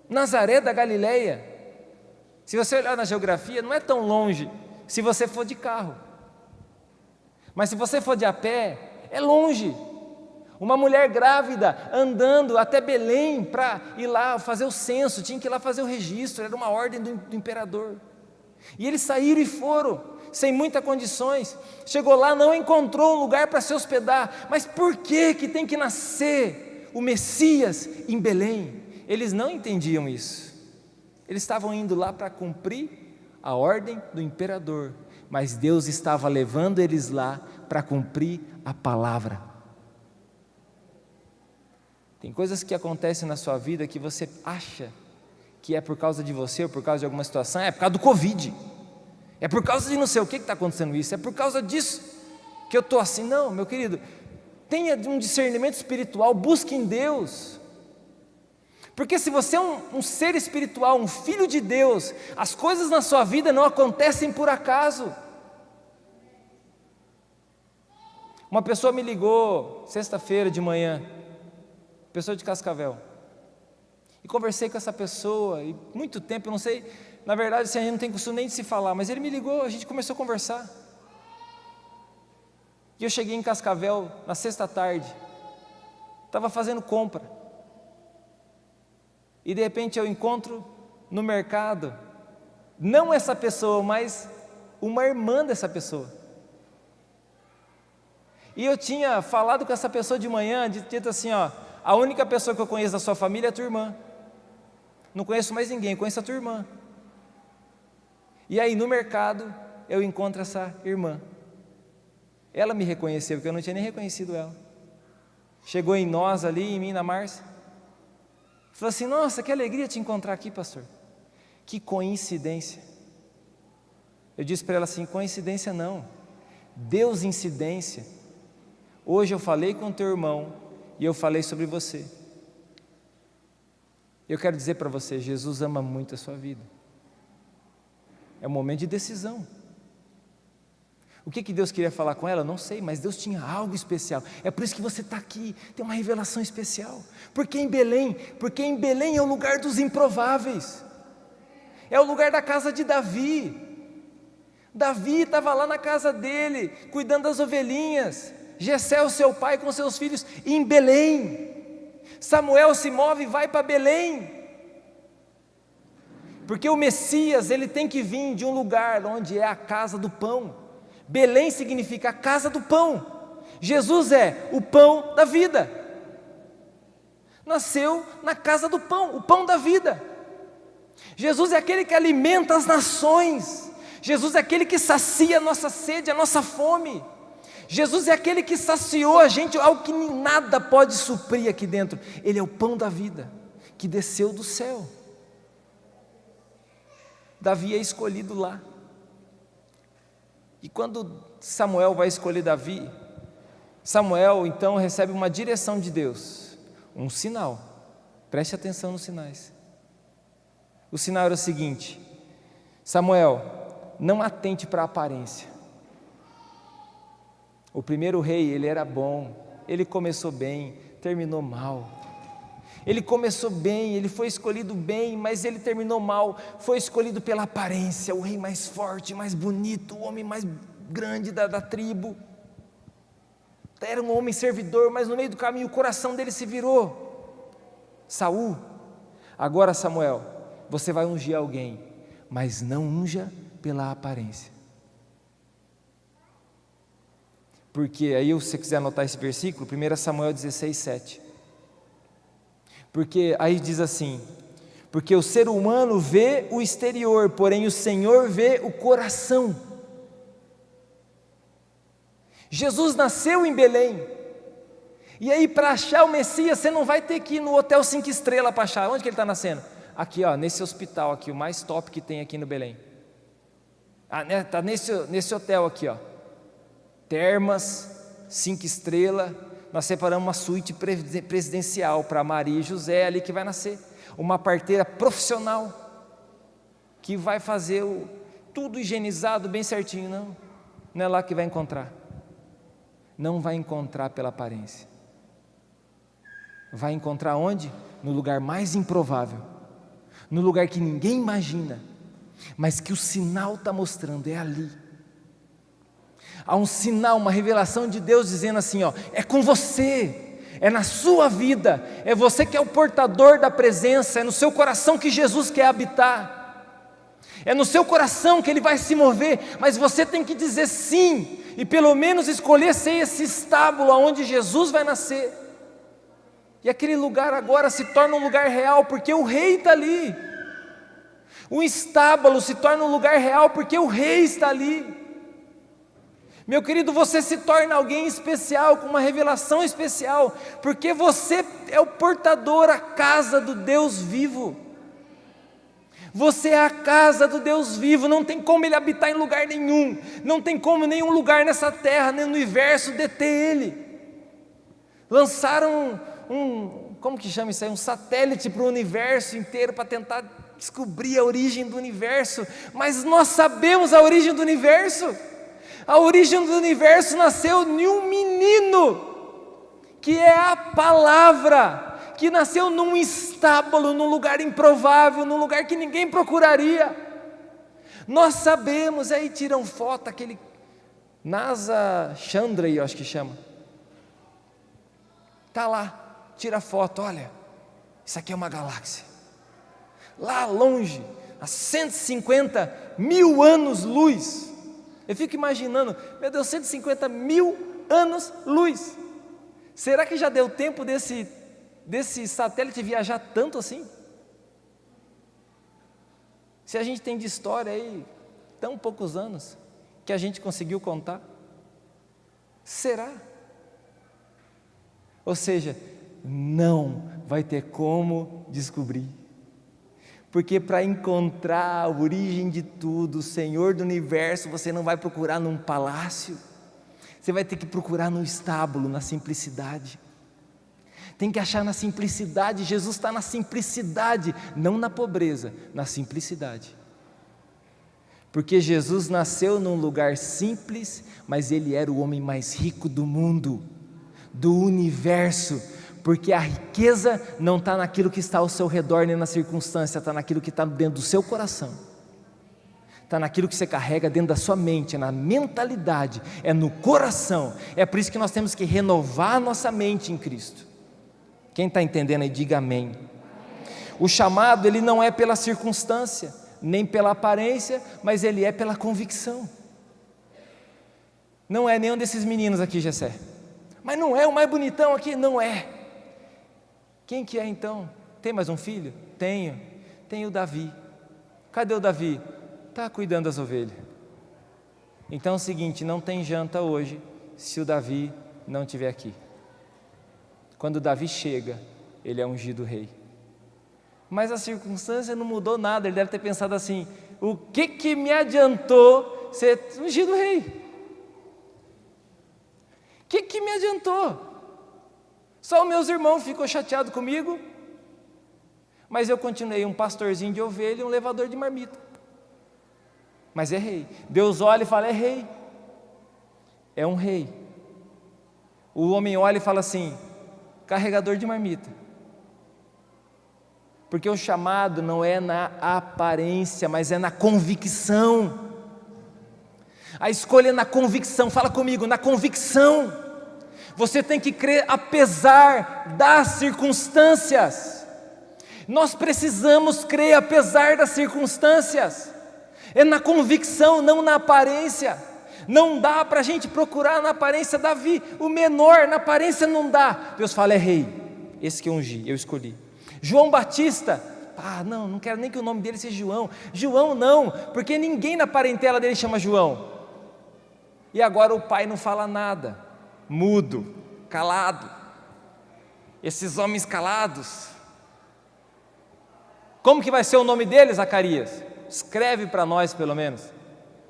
Nazaré da Galileia. Se você olhar na geografia, não é tão longe se você for de carro, mas se você for de a pé, é longe. Uma mulher grávida andando até Belém para ir lá fazer o censo, tinha que ir lá fazer o registro, era uma ordem do imperador. E eles saíram e foram, sem muitas condições. Chegou lá, não encontrou um lugar para se hospedar. Mas por que tem que nascer o Messias em Belém? Eles não entendiam isso. Eles estavam indo lá para cumprir a ordem do imperador, mas Deus estava levando eles lá para cumprir a palavra. Tem coisas que acontecem na sua vida que você acha que é por causa de você ou por causa de alguma situação, é por causa do Covid, é por causa de não sei o que está acontecendo isso, é por causa disso que eu estou assim. Não, meu querido, tenha um discernimento espiritual, busque em Deus, porque se você é um ser espiritual, um filho de Deus, as coisas na sua vida não acontecem por acaso. Uma pessoa me ligou sexta-feira de manhã, pessoa de Cascavel, e conversei com essa pessoa, e muito tempo, eu não sei, na verdade assim, a gente não tem costume nem de se falar, mas ele me ligou, a gente começou a conversar, e eu cheguei em Cascavel na sexta tarde, estava fazendo compra, e de repente eu encontro no mercado, não essa pessoa, mas uma irmã dessa pessoa, e eu tinha falado com essa pessoa de manhã, dito assim, ó, a única pessoa que eu conheço da sua família é a tua irmã, não conheço mais ninguém, conheço a tua irmã. E aí no mercado eu encontro essa irmã, ela me reconheceu, porque eu não tinha nem reconhecido ela, chegou em nós ali, em mim, na Márcia, falou assim, nossa, que alegria te encontrar aqui, pastor, que coincidência. Eu disse para ela assim, coincidência não, Deus incidência. Hoje eu falei com o teu irmão e eu falei sobre você. Eu quero dizer para você, Jesus ama muito a sua vida. É um momento de decisão. O que Deus queria falar com ela? Eu não sei, mas Deus tinha algo especial. É por isso que você está aqui, tem uma revelação especial. Porque em Belém é o lugar dos improváveis. É o lugar da casa de Davi. Davi estava lá na casa dele, cuidando das ovelhinhas. Jessé, o seu pai, com seus filhos, em Belém. Samuel se move e vai para Belém. Porque o Messias, ele tem que vir de um lugar onde é a casa do pão. Belém significa a casa do pão. Jesus é o pão da vida. Nasceu na casa do pão, o pão da vida. Jesus é aquele que alimenta as nações. Jesus é aquele que sacia a nossa sede, a nossa fome. Jesus é aquele que saciou a gente, algo que nada pode suprir aqui dentro. Ele é o pão da vida, que desceu do céu. Davi é escolhido lá. E quando Samuel vai escolher Davi, Samuel então recebe uma direção de Deus, um sinal. Preste atenção nos sinais. O sinal era o seguinte: Samuel, não atente para a aparência. O primeiro rei, ele era bom, ele começou bem, terminou mal. Ele começou bem, ele foi escolhido bem, mas ele terminou mal, foi escolhido pela aparência, o rei mais forte, mais bonito, o homem mais grande da tribo. Era um homem servidor, mas no meio do caminho o coração dele se virou. Saul, agora Samuel, você vai ungir alguém, mas não unja pela aparência. Porque aí, se você quiser anotar esse versículo, 1 Samuel 16, 7. Porque aí diz assim: porque o ser humano vê o exterior, porém o Senhor vê o coração. Jesus nasceu em Belém, e aí para achar o Messias, você não vai ter que ir no hotel 5 estrelas para achar. Onde que ele está nascendo? Aqui, ó, nesse hospital aqui, o mais top que tem aqui no Belém. Está nesse hotel aqui, ó. Termas, 5 estrelas, nós separamos uma suíte presidencial para Maria e José, ali que vai nascer, uma parteira profissional, que vai fazer tudo higienizado, bem certinho. Não é lá que vai encontrar, não vai encontrar pela aparência, vai encontrar onde? No lugar mais improvável, no lugar que ninguém imagina, mas que o sinal está mostrando, é ali. Há um sinal, uma revelação de Deus dizendo assim, ó, é com você, é na sua vida, é você que é o portador da presença, é no seu coração que Jesus quer habitar, é no seu coração que Ele vai se mover, mas você tem que dizer sim, e pelo menos escolher ser esse estábulo onde Jesus vai nascer, e aquele lugar agora se torna um lugar real, porque o rei está ali, o estábulo se torna um lugar real, porque o rei está ali. Meu querido, você se torna alguém especial, com uma revelação especial, porque você é o portador, a casa do Deus vivo. Você é a casa do Deus vivo, não tem como Ele habitar em lugar nenhum, não tem como nenhum lugar nessa terra, nem no universo deter Ele. Lançaram como que chama isso aí? Um satélite para o universo inteiro, para tentar descobrir a origem do universo, mas nós sabemos a origem do universo. A origem do universo nasceu em um menino, que é a palavra, que nasceu num estábulo, num lugar improvável, num lugar que ninguém procuraria. Nós sabemos, aí tiram foto, aquele NASA Chandra, eu acho que chama. Está lá, tira foto, olha, isso aqui é uma galáxia. Lá longe, a 150 mil anos-luz. Eu fico imaginando, meu Deus, 150 mil anos-luz. Será que já deu tempo desse satélite viajar tanto assim? Se a gente tem de história aí, tão poucos anos, que a gente conseguiu contar. Será? Ou seja, não vai ter como descobrir. Porque para encontrar a origem de tudo, o Senhor do universo, você não vai procurar num palácio, você vai ter que procurar no estábulo, na simplicidade. Tem que achar na simplicidade. Jesus está na simplicidade, não na pobreza, na simplicidade. Porque Jesus nasceu num lugar simples, mas Ele era o homem mais rico do mundo, do universo. Porque a riqueza não está naquilo que está ao seu redor, nem na circunstância, está naquilo que está dentro do seu coração, está naquilo que você carrega dentro da sua mente, é na mentalidade, é no coração. É por isso que nós temos que renovar a nossa mente em Cristo. Quem está entendendo aí, diga amém. O chamado, ele não é pela circunstância, nem pela aparência, mas ele é pela convicção. Não é nenhum desses meninos aqui, Gessé. Mas não é o mais bonitão aqui? Não é. Quem que é então? Tem mais um filho? Tenho o Davi. Cadê o Davi? Está cuidando das ovelhas. Então é o seguinte, não tem janta hoje, se o Davi não estiver aqui. Quando o Davi chega, ele é ungido rei. Mas a circunstância não mudou nada, ele deve ter pensado assim, o que me adiantou ser ungido rei? O que me adiantou? Só os meus irmãos ficou chateados comigo, mas eu continuei um pastorzinho de ovelha e um levador de marmita. Mas é rei. Deus olha e fala, é rei. É um rei. O homem olha e fala assim, carregador de marmita. Porque o chamado não é na aparência, mas é na convicção. A escolha é na convicção, fala comigo, na convicção. Você tem que crer apesar das circunstâncias. Nós precisamos crer apesar das circunstâncias. É na convicção, não na aparência. Não dá para a gente procurar na aparência. Davi, o menor, na aparência não dá. Deus fala, é rei, esse que eu ungi, eu escolhi. João Batista, não quero nem que o nome dele seja João. João não, porque ninguém na parentela dele chama João. E agora o pai não fala nada, mudo, calado. Esses homens calados. Como que vai ser o nome dele, Zacarias? Escreve para nós pelo menos.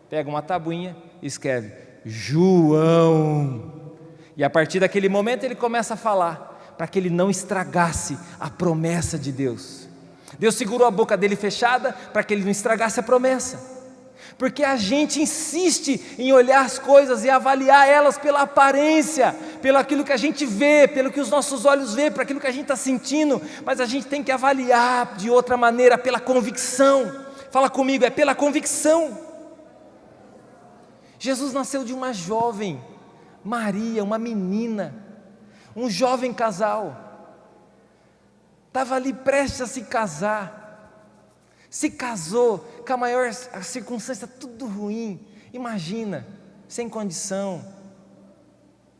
Pega uma tabuinha e escreve João. E a partir daquele momento ele começa a falar, para que ele não estragasse a promessa de Deus. Deus segurou a boca dele fechada, para que ele não estragasse a promessa. Porque a gente insiste em olhar as coisas e avaliar elas pela aparência, pelo aquilo que a gente vê, pelo que os nossos olhos vê, por aquilo que a gente está sentindo, mas a gente tem que avaliar de outra maneira, pela convicção. Fala comigo, é pela convicção. Jesus nasceu de uma jovem, Maria, uma menina, um jovem casal, estava ali prestes a se casar, se casou com a maior circunstância, tudo ruim, imagina, sem condição,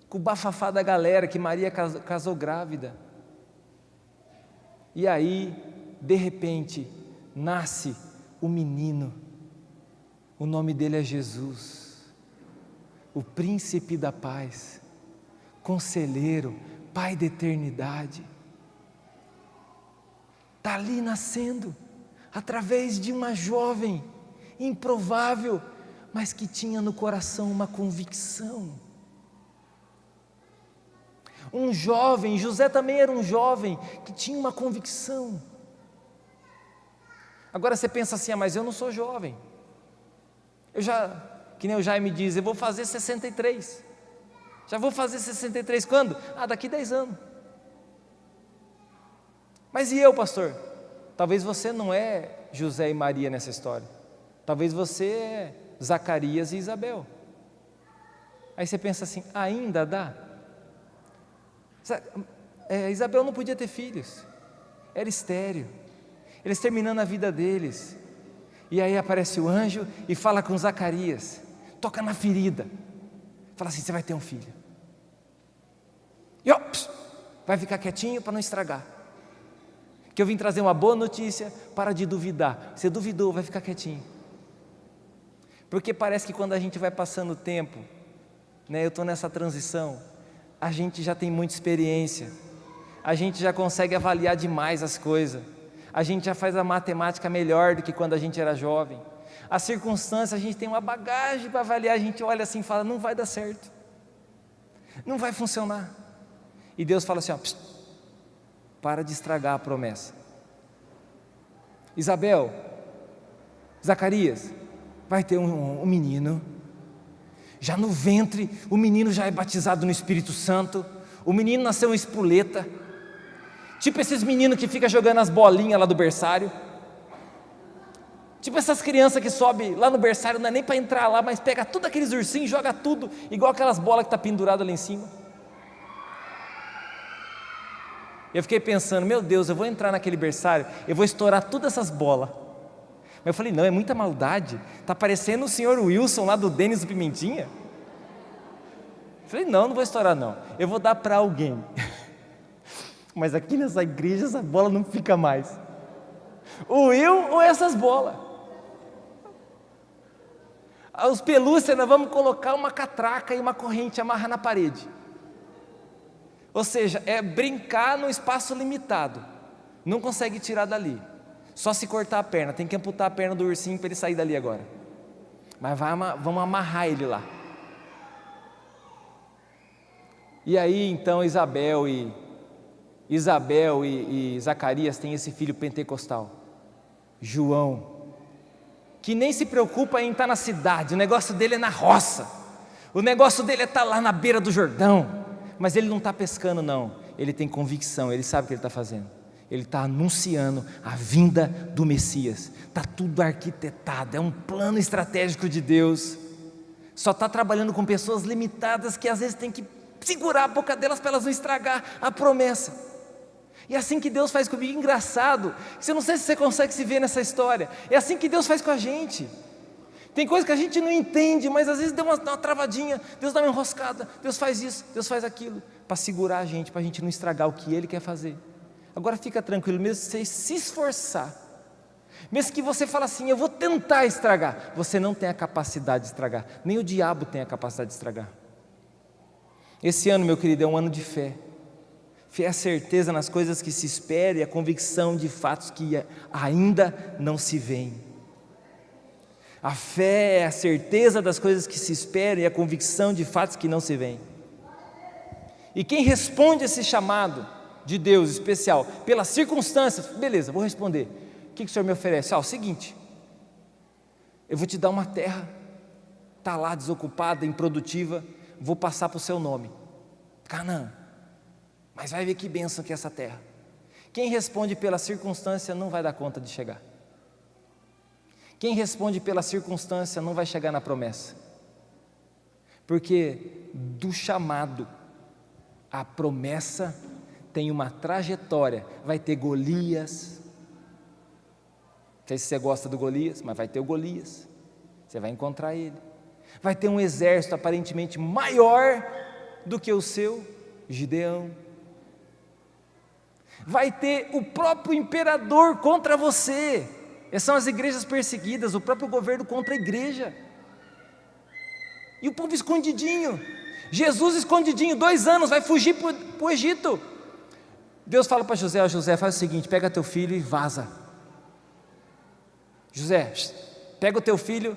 com o bafafá da galera, que Maria casou grávida, e aí, de repente, nasce o menino, o nome dele é Jesus, o príncipe da paz, conselheiro, pai da eternidade, está ali nascendo, através de uma jovem, improvável, mas que tinha no coração uma convicção. Um jovem, José também era um jovem, que tinha uma convicção. Agora você pensa assim, mas eu não sou jovem, que nem o Jaime diz, eu vou fazer 63, já vou fazer 63 quando? Daqui 10 anos, mas e eu, pastor? Talvez você não é José e Maria nessa história, talvez você é Zacarias e Isabel, aí você pensa assim, ainda dá? Isabel não podia ter filhos, era estéril, eles terminando a vida deles, e aí aparece o anjo e fala com Zacarias, toca na ferida, fala assim, você vai ter um filho, e vai ficar quietinho para não estragar, que eu vim trazer uma boa notícia, para de duvidar, você duvidou, vai ficar quietinho, porque parece que quando a gente vai passando o tempo, eu estou nessa transição, a gente já tem muita experiência, a gente já consegue avaliar demais as coisas, a gente já faz a matemática melhor do que quando a gente era jovem, as circunstâncias, a gente tem uma bagagem para avaliar, a gente olha assim e fala, não vai dar certo, não vai funcionar, e Deus fala assim, para de estragar a promessa. Isabel, Zacarias, vai ter um menino, já no ventre, o menino já é batizado no Espírito Santo, o menino nasceu em espoleta, tipo esses meninos que ficam jogando as bolinhas lá do berçário, tipo essas crianças que sobem lá no berçário, não é nem para entrar lá, mas pega tudo aqueles ursinhos, joga tudo, igual aquelas bolas que estão penduradas lá em cima. Eu fiquei pensando, meu Deus, eu vou entrar naquele berçário, eu vou estourar todas essas bolas. Mas eu falei, não, é muita maldade, está parecendo o senhor Wilson lá do Denis do Pimentinha. Eu falei, não vou estourar não, eu vou dar para alguém. Mas aqui nessa igreja essa bola não fica mais. Ou eu ou essas bolas. Os pelúcias nós vamos colocar uma catraca e uma corrente, amarrar na parede. Ou seja, é brincar num espaço limitado, não consegue tirar dali, só se cortar a perna, tem que amputar a perna do ursinho para ele sair dali agora, mas vamos amarrar ele lá. E aí então Isabel e Zacarias têm esse filho pentecostal, João, que nem se preocupa em estar na cidade, o negócio dele é na roça, o negócio dele é estar lá na beira do Jordão, mas ele não está pescando não, ele tem convicção, ele sabe o que ele está fazendo, ele está anunciando a vinda do Messias, está tudo arquitetado, é um plano estratégico de Deus, só está trabalhando com pessoas limitadas que às vezes tem que segurar a boca delas para elas não estragar a promessa. E é assim que Deus faz comigo. Engraçado, eu não sei se você consegue se ver nessa história, é assim que Deus faz com a gente. Tem coisa que a gente não entende, mas às vezes deu uma travadinha, Deus dá uma enroscada, Deus faz isso, Deus faz aquilo, para segurar a gente, para a gente não estragar o que Ele quer fazer. Agora fica tranquilo, mesmo se você se esforçar, mesmo que você fale assim, eu vou tentar estragar, você não tem a capacidade de estragar, nem o diabo tem a capacidade de estragar. Esse ano, meu querido, é um ano de fé. Fé é a certeza nas coisas que se espera e a convicção de fatos que ainda não se veem. A fé é a certeza das coisas que se esperam e a convicção de fatos que não se veem. E quem responde esse chamado de Deus especial pelas circunstâncias, beleza, vou responder. O que o Senhor me oferece? O seguinte, eu vou te dar uma terra, está lá desocupada, improdutiva, vou passar para o seu nome, Canaã. Mas vai ver que bênção que é essa terra. Quem responde pela circunstância não vai dar conta de chegar. Quem responde pela circunstância não vai chegar na promessa. Porque do chamado, a promessa tem uma trajetória. Vai ter Golias. Não sei se você gosta do Golias, mas vai ter o Golias. Você vai encontrar ele. Vai ter um exército aparentemente maior do que o seu, Gideão. Vai ter o próprio imperador contra você. Essas são as igrejas perseguidas, o próprio governo contra a igreja. E o povo escondidinho. Jesus escondidinho, 2 anos, vai fugir para o Egito. Deus fala para José, José, faz o seguinte, pega teu filho e vaza. José, pega o teu filho,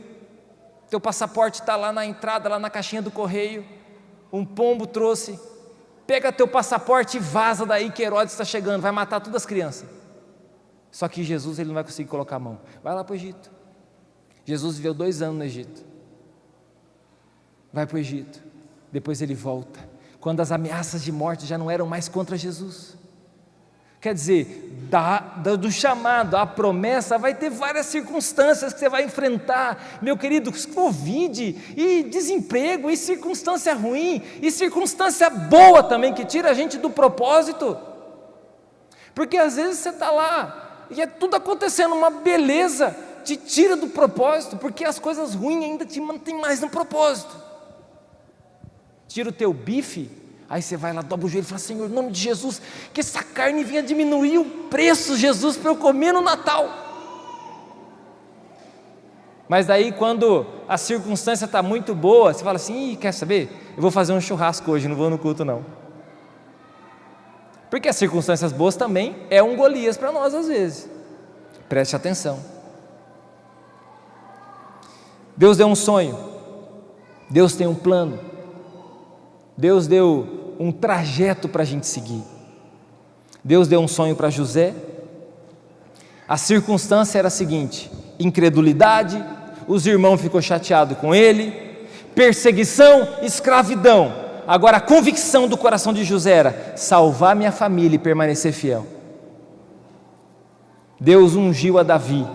teu passaporte está lá na entrada, lá na caixinha do correio, um pombo trouxe, pega teu passaporte e vaza daí que Herodes está chegando, vai matar todas as crianças. Só que Jesus ele não vai conseguir colocar a mão, vai lá para o Egito. Jesus viveu 2 anos no Egito, vai para o Egito, depois ele volta, quando as ameaças de morte já não eram mais contra Jesus. Quer dizer, do chamado à promessa vai ter várias circunstâncias que você vai enfrentar, meu querido, Covid, e desemprego, e circunstância ruim, e circunstância boa também, que tira a gente do propósito, porque às vezes você está lá, e é tudo acontecendo, uma beleza, te tira do propósito, porque as coisas ruins ainda te mantêm mais no propósito, tira o teu bife, aí você vai lá, dobra o joelho e fala, Senhor, em nome de Jesus, que essa carne venha diminuir o preço, Jesus, para eu comer no Natal. Mas daí quando a circunstância está muito boa, você fala assim, quer saber? Eu vou fazer um churrasco hoje, não vou no culto não. Porque as circunstâncias boas também é um Golias para nós às vezes. Preste atenção. Deus deu um sonho, Deus tem um plano, Deus deu um trajeto para a gente seguir. Deus deu um sonho para José. A circunstância era a seguinte: incredulidade, os irmãos ficou chateados com ele, perseguição, escravidão. Agora a convicção do coração de José era salvar minha família e permanecer fiel. Deus ungiu a Davi.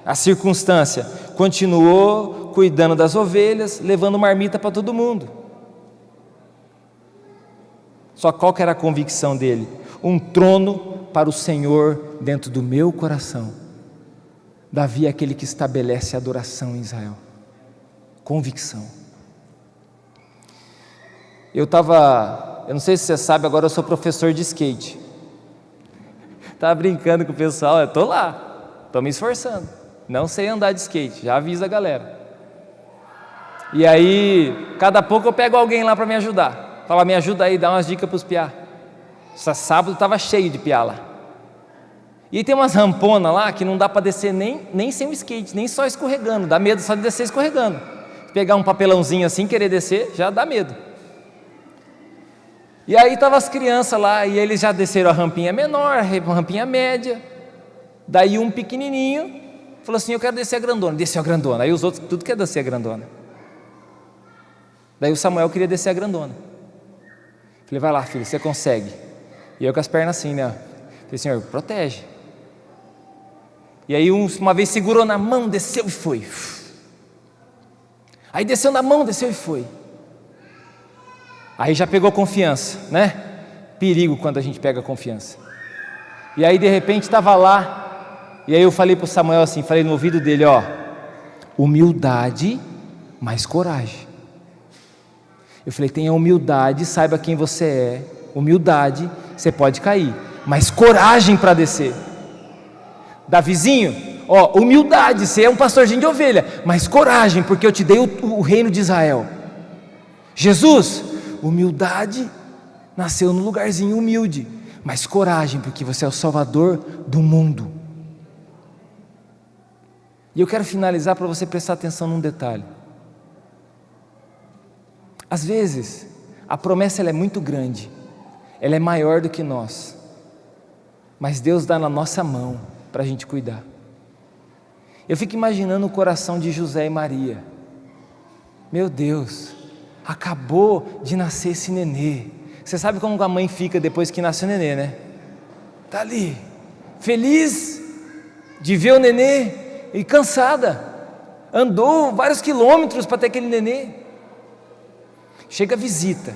A circunstância continuou cuidando das ovelhas, levando marmita para todo mundo. Só qual que era a convicção dele? Um trono para o Senhor dentro do meu coração. Davi é aquele que estabelece a adoração em Israel. Convicção. Eu não sei se você sabe, agora eu sou professor de skate. Estava brincando com o pessoal, eu estou lá, estou me esforçando. Não sei andar de skate, já avisa a galera. E aí, cada pouco eu pego alguém lá para me ajudar. Fala, me ajuda aí, dá umas dicas para os piá. Esse sábado estava cheio de piá lá. E tem umas ramponas lá que não dá para descer nem sem o skate, nem só escorregando, dá medo só de descer escorregando. Pegar um papelãozinho assim, querer descer, já dá medo. E aí estavam as crianças lá, e eles já desceram a rampinha menor, a rampinha média. Daí um pequenininho falou assim, eu quero descer a grandona. Desceu a grandona, aí os outros tudo quer descer a grandona. Daí o Samuel queria descer a grandona. Falei, vai lá filho, você consegue. E eu com as pernas assim, né? Falei, Senhor, protege. E aí uma vez segurou na mão, desceu e foi. Aí desceu na mão, desceu e foi. Aí já pegou confiança, né? Perigo quando a gente pega confiança. E aí de repente estava lá, e aí eu falei para o Samuel assim, falei no ouvido dele, ó, humildade, mas coragem. Eu falei, tenha humildade, saiba quem você é, humildade, você pode cair, mas coragem para descer. Davizinho, ó, humildade, você é um pastorzinho de ovelha, mas coragem, porque eu te dei o reino de Israel. Jesus, humildade, nasceu num lugarzinho humilde, mas coragem, porque você é o Salvador do mundo. E eu quero finalizar para você prestar atenção num detalhe. Às vezes, a promessa ela é muito grande, ela é maior do que nós, mas Deus dá na nossa mão para a gente cuidar. Eu fico imaginando o coração de José e Maria. Meu Deus, acabou de nascer esse nenê. Você sabe como a mãe fica depois que nasce o nenê, né? Está ali, feliz de ver o nenê e cansada. Andou vários quilômetros para ter aquele nenê. Chega a visita,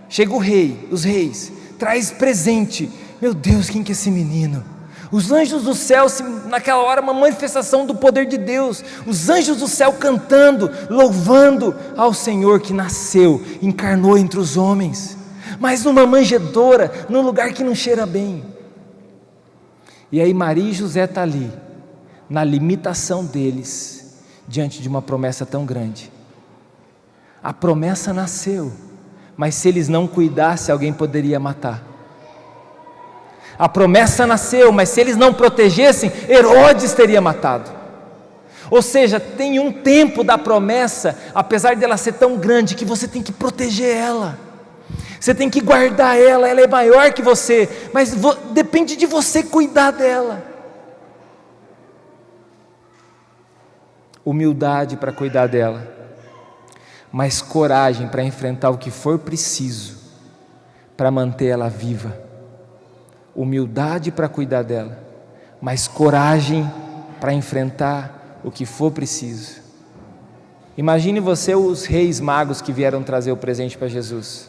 chega o rei, os reis, traz presente. Meu Deus, quem que é esse menino? Os anjos do céu, naquela hora uma manifestação do poder de Deus, os anjos do céu cantando, louvando ao Senhor que nasceu, encarnou entre os homens, mas numa manjedoura, num lugar que não cheira bem. E aí Maria e José estão ali, na limitação deles, diante de uma promessa tão grande. A promessa nasceu, mas se eles não cuidassem, alguém poderia matar. A promessa nasceu, mas se eles não protegessem, Herodes teria matado. Ou seja, tem um tempo da promessa, apesar dela ser tão grande, que você tem que proteger ela, você tem que guardar ela, ela é maior que você, mas depende de você cuidar dela. Humildade para cuidar dela, mas coragem para enfrentar o que for preciso, para manter ela viva. Humildade para cuidar dela, mas coragem para enfrentar o que for preciso. Imagine você os reis magos que vieram trazer o presente para Jesus.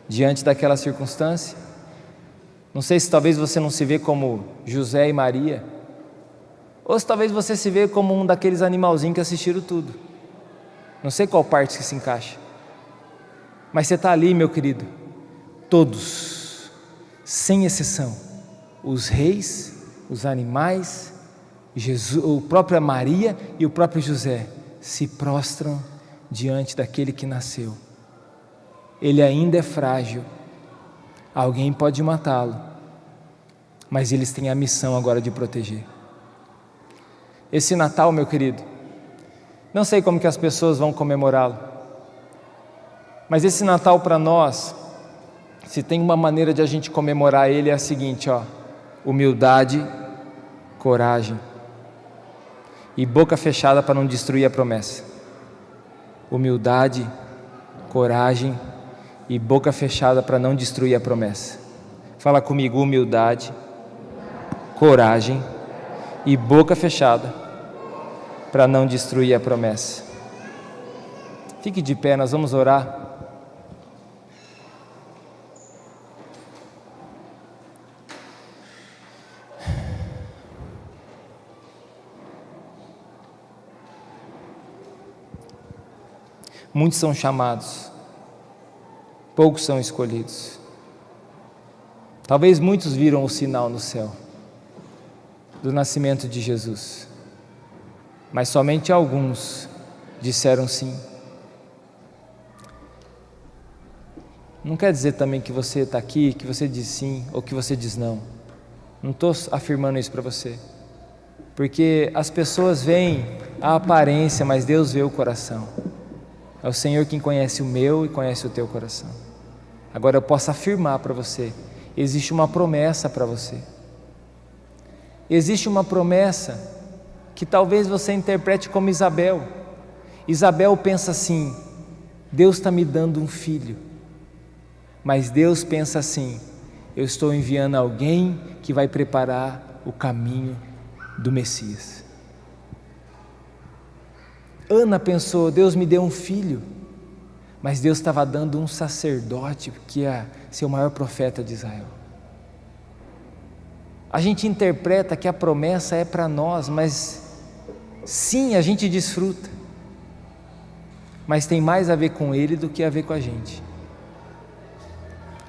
Diante daquela circunstância, não sei se talvez você não se vê como José e Maria, ou se talvez você se vê como um daqueles animalzinhos que assistiram tudo. Não sei qual parte que se encaixa, mas você está ali, meu querido, todos, sem exceção, os reis, os animais, Jesus, a própria Maria e o próprio José, se prostram diante daquele que nasceu. Ele ainda é frágil, alguém pode matá-lo, mas eles têm a missão agora de proteger. Esse Natal, meu querido, não sei como que as pessoas vão comemorá-lo, mas esse Natal para nós, se tem uma maneira de a gente comemorar ele, é a seguinte, ó: humildade, coragem e boca fechada para não destruir a promessa. Humildade, coragem e boca fechada para não destruir a promessa. Fala comigo: humildade, coragem e boca fechada para não destruir a promessa. Fique de pé, nós vamos orar. Muitos são chamados, poucos são escolhidos. Talvez muitos viram o sinal no céu do nascimento de Jesus, mas somente alguns disseram sim. Não quer dizer também que você está aqui, que você diz sim ou que você diz não. Não estou afirmando isso para você, porque as pessoas veem a aparência, mas Deus vê o coração. É o Senhor quem conhece o meu e conhece o teu coração. Agora eu posso afirmar para você, existe uma promessa para você. Existe uma promessa que talvez você interprete como Isabel. Isabel pensa assim: Deus está me dando um filho. Mas Deus pensa assim: eu estou enviando alguém que vai preparar o caminho do Messias. Ana pensou: Deus me deu um filho. Mas Deus estava dando um sacerdote que ia ser o maior profeta de Israel. A gente interpreta que a promessa é para nós, mas sim, a gente desfruta, mas tem mais a ver com ele do que a ver com a gente.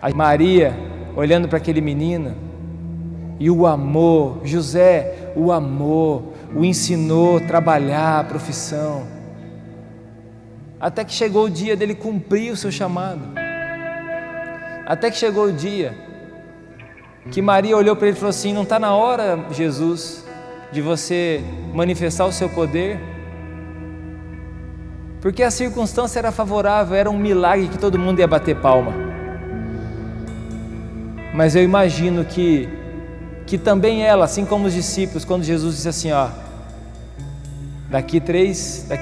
A Maria olhando para aquele menino e o amor, José o amou, o ensinou a trabalhar a profissão, até que chegou o dia dele cumprir o seu chamado, até que chegou o dia que Maria olhou para ele e falou assim: não está na hora, Jesus, de você manifestar o seu poder? Porque a circunstância era favorável, era um milagre que todo mundo ia bater palma. Mas eu imagino que também ela, assim como os discípulos, quando Jesus disse assim: ó, daqui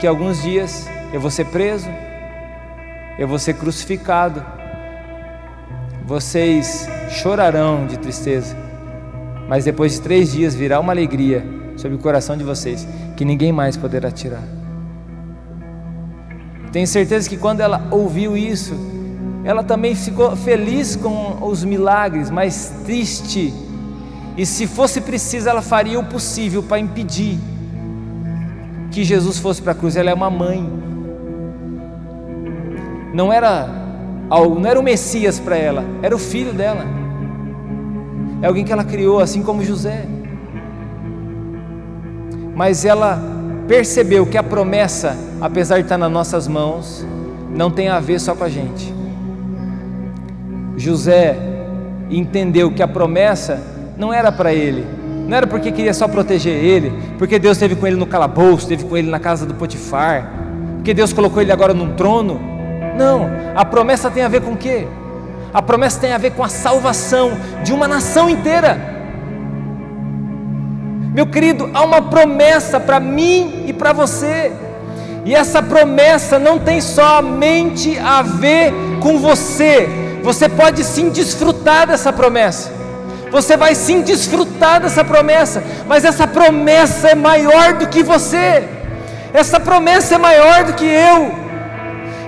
a alguns dias eu vou ser preso, eu vou ser crucificado, vocês chorarão de tristeza, mas depois de 3 dias virá uma alegria sobre o coração de vocês, que ninguém mais poderá tirar. Tenho certeza que quando ela ouviu isso, ela também ficou feliz com os milagres, mas triste, e se fosse preciso ela faria o possível para impedir que Jesus fosse para a cruz. Ela é uma mãe, não era o Messias para ela, era o filho dela, é alguém que ela criou, assim como José. Mas ela percebeu que a promessa, apesar de estar nas nossas mãos, não tem a ver só com a gente. José entendeu que a promessa não era para ele, não era porque queria só proteger ele, porque Deus esteve com ele no calabouço, esteve com ele na casa do Potifar, porque Deus colocou ele agora num trono. Não, a promessa tem a ver com o quê? A promessa tem a ver com a salvação de uma nação inteira. Meu querido, há uma promessa para mim e para você, e essa promessa não tem somente a ver com você. Você pode sim desfrutar dessa promessa, você vai sim desfrutar dessa promessa, mas essa promessa é maior do que você, essa promessa é maior do que eu,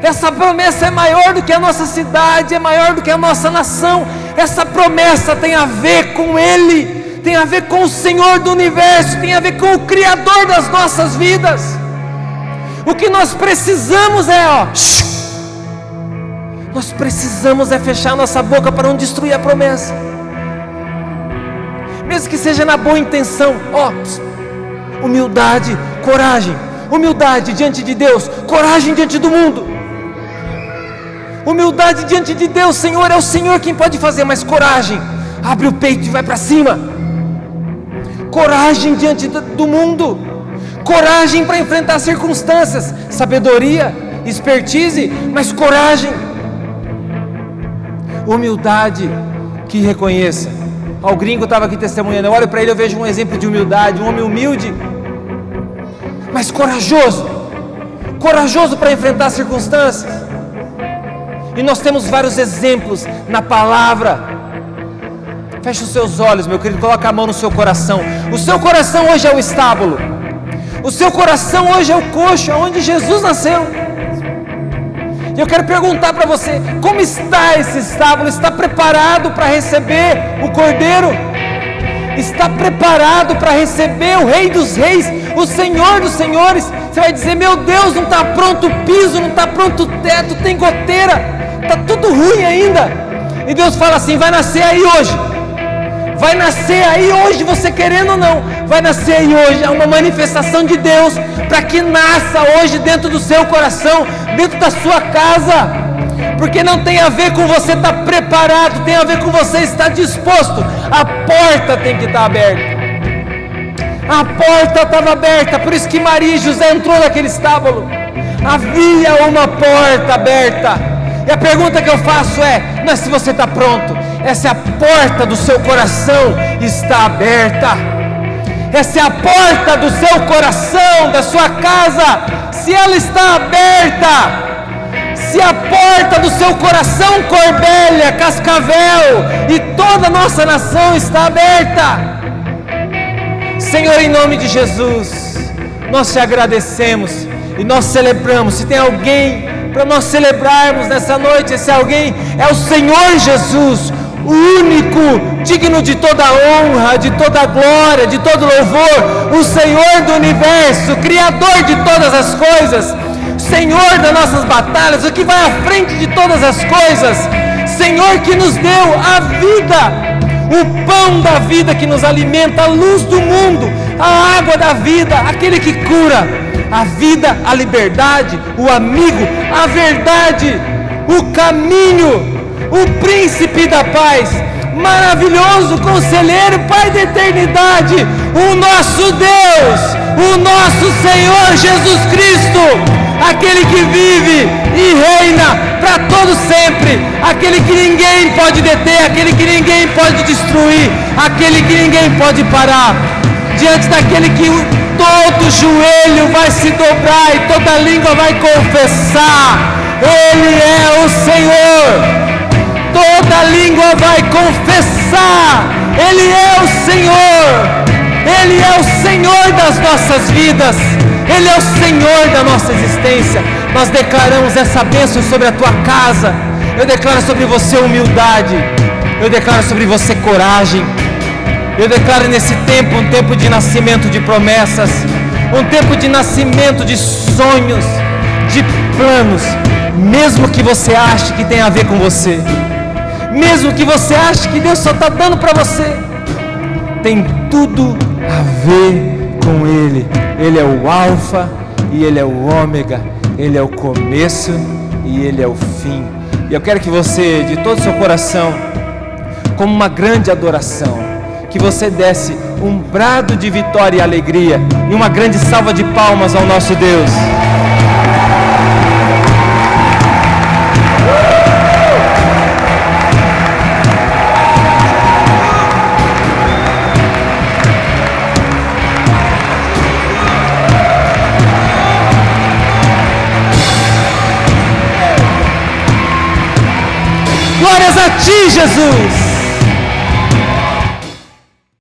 essa promessa é maior do que a nossa cidade, é maior do que a nossa nação. Essa promessa tem a ver com Ele, tem a ver com o Senhor do universo, tem a ver com o Criador das nossas vidas. O que nós precisamos nós precisamos fechar nossa boca para não destruir a promessa, mesmo que seja na boa intenção. Humildade, coragem, humildade diante de Deus, coragem diante do mundo. Humildade diante de Deus, Senhor, é o Senhor quem pode fazer, mas coragem, abre o peito e vai para cima. Coragem diante do mundo, coragem para enfrentar as circunstâncias, sabedoria, expertise, mas coragem. Humildade que reconheça. O gringo estava aqui testemunhando, eu olho para ele, eu vejo um exemplo de humildade, um homem humilde, mas corajoso para enfrentar as circunstâncias. E nós temos vários exemplos na palavra. Feche os seus olhos, meu querido, coloca a mão no seu coração. O seu coração hoje é o estábulo, o seu coração hoje é o coxo, onde Jesus nasceu. E eu quero perguntar para você, como está esse estábulo? Está preparado para receber o Cordeiro? Está preparado para receber o Rei dos Reis, o Senhor dos Senhores? Você vai dizer: meu Deus, não está pronto o piso, não está pronto o teto, tem goteira, está tudo ruim ainda. E Deus fala assim: vai nascer aí hoje, vai nascer aí hoje, você querendo ou não, vai nascer aí hoje. É uma manifestação de Deus para que nasça hoje dentro do seu coração, dentro da sua casa, porque não tem a ver com você estar preparado, tem a ver com você estar disposto. A porta tem que estar aberta, a porta estava aberta, por isso que Maria e José entrou naquele estábulo, havia uma porta aberta. E a pergunta que eu faço não é se você está pronto, é se a porta do seu coração está aberta. Essa é a porta do seu coração, da sua casa, se ela está aberta. Se a porta do seu coração, Corbélia, Cascavel e toda a nossa nação está aberta, Senhor, em nome de Jesus, nós te agradecemos e nós celebramos. Se tem alguém para nós celebrarmos nessa noite. Esse alguém é o Senhor Jesus, o único, digno de toda honra, de toda glória, de todo louvor, o Senhor do universo, Criador de todas as coisas, Senhor das nossas batalhas, o que vai à frente de todas as coisas, Senhor que nos deu a vida, o pão da vida que nos alimenta, a luz do mundo, a água da vida, aquele que cura, a vida, a liberdade, o amigo, a verdade, o caminho, o príncipe da paz, maravilhoso conselheiro, Pai da eternidade, o nosso Deus, o nosso Senhor Jesus Cristo, aquele que vive e reina para todo sempre, aquele que ninguém pode deter, aquele que ninguém pode destruir, aquele que ninguém pode parar, diante daquele que todo joelho vai se dobrar e toda língua vai confessar, Ele é o Senhor. Toda língua vai confessar, Ele é o Senhor, Ele é o Senhor das nossas vidas, Ele é o Senhor da nossa existência. Nós declaramos essa bênção sobre a tua casa, eu declaro sobre você humildade, eu declaro sobre você coragem, eu declaro nesse tempo um tempo de nascimento de promessas, um tempo de nascimento de sonhos, de planos, mesmo que você ache que tem a ver com você, mesmo que você ache que Deus só está dando para você, tem tudo a ver com Ele. Ele é o alfa e Ele é o ômega, Ele é o começo e Ele é o fim. E eu quero que você, de todo o seu coração, como uma grande adoração, que você desse um brado de vitória e alegria e uma grande salva de palmas ao nosso Deus. Glórias a Ti, Jesus!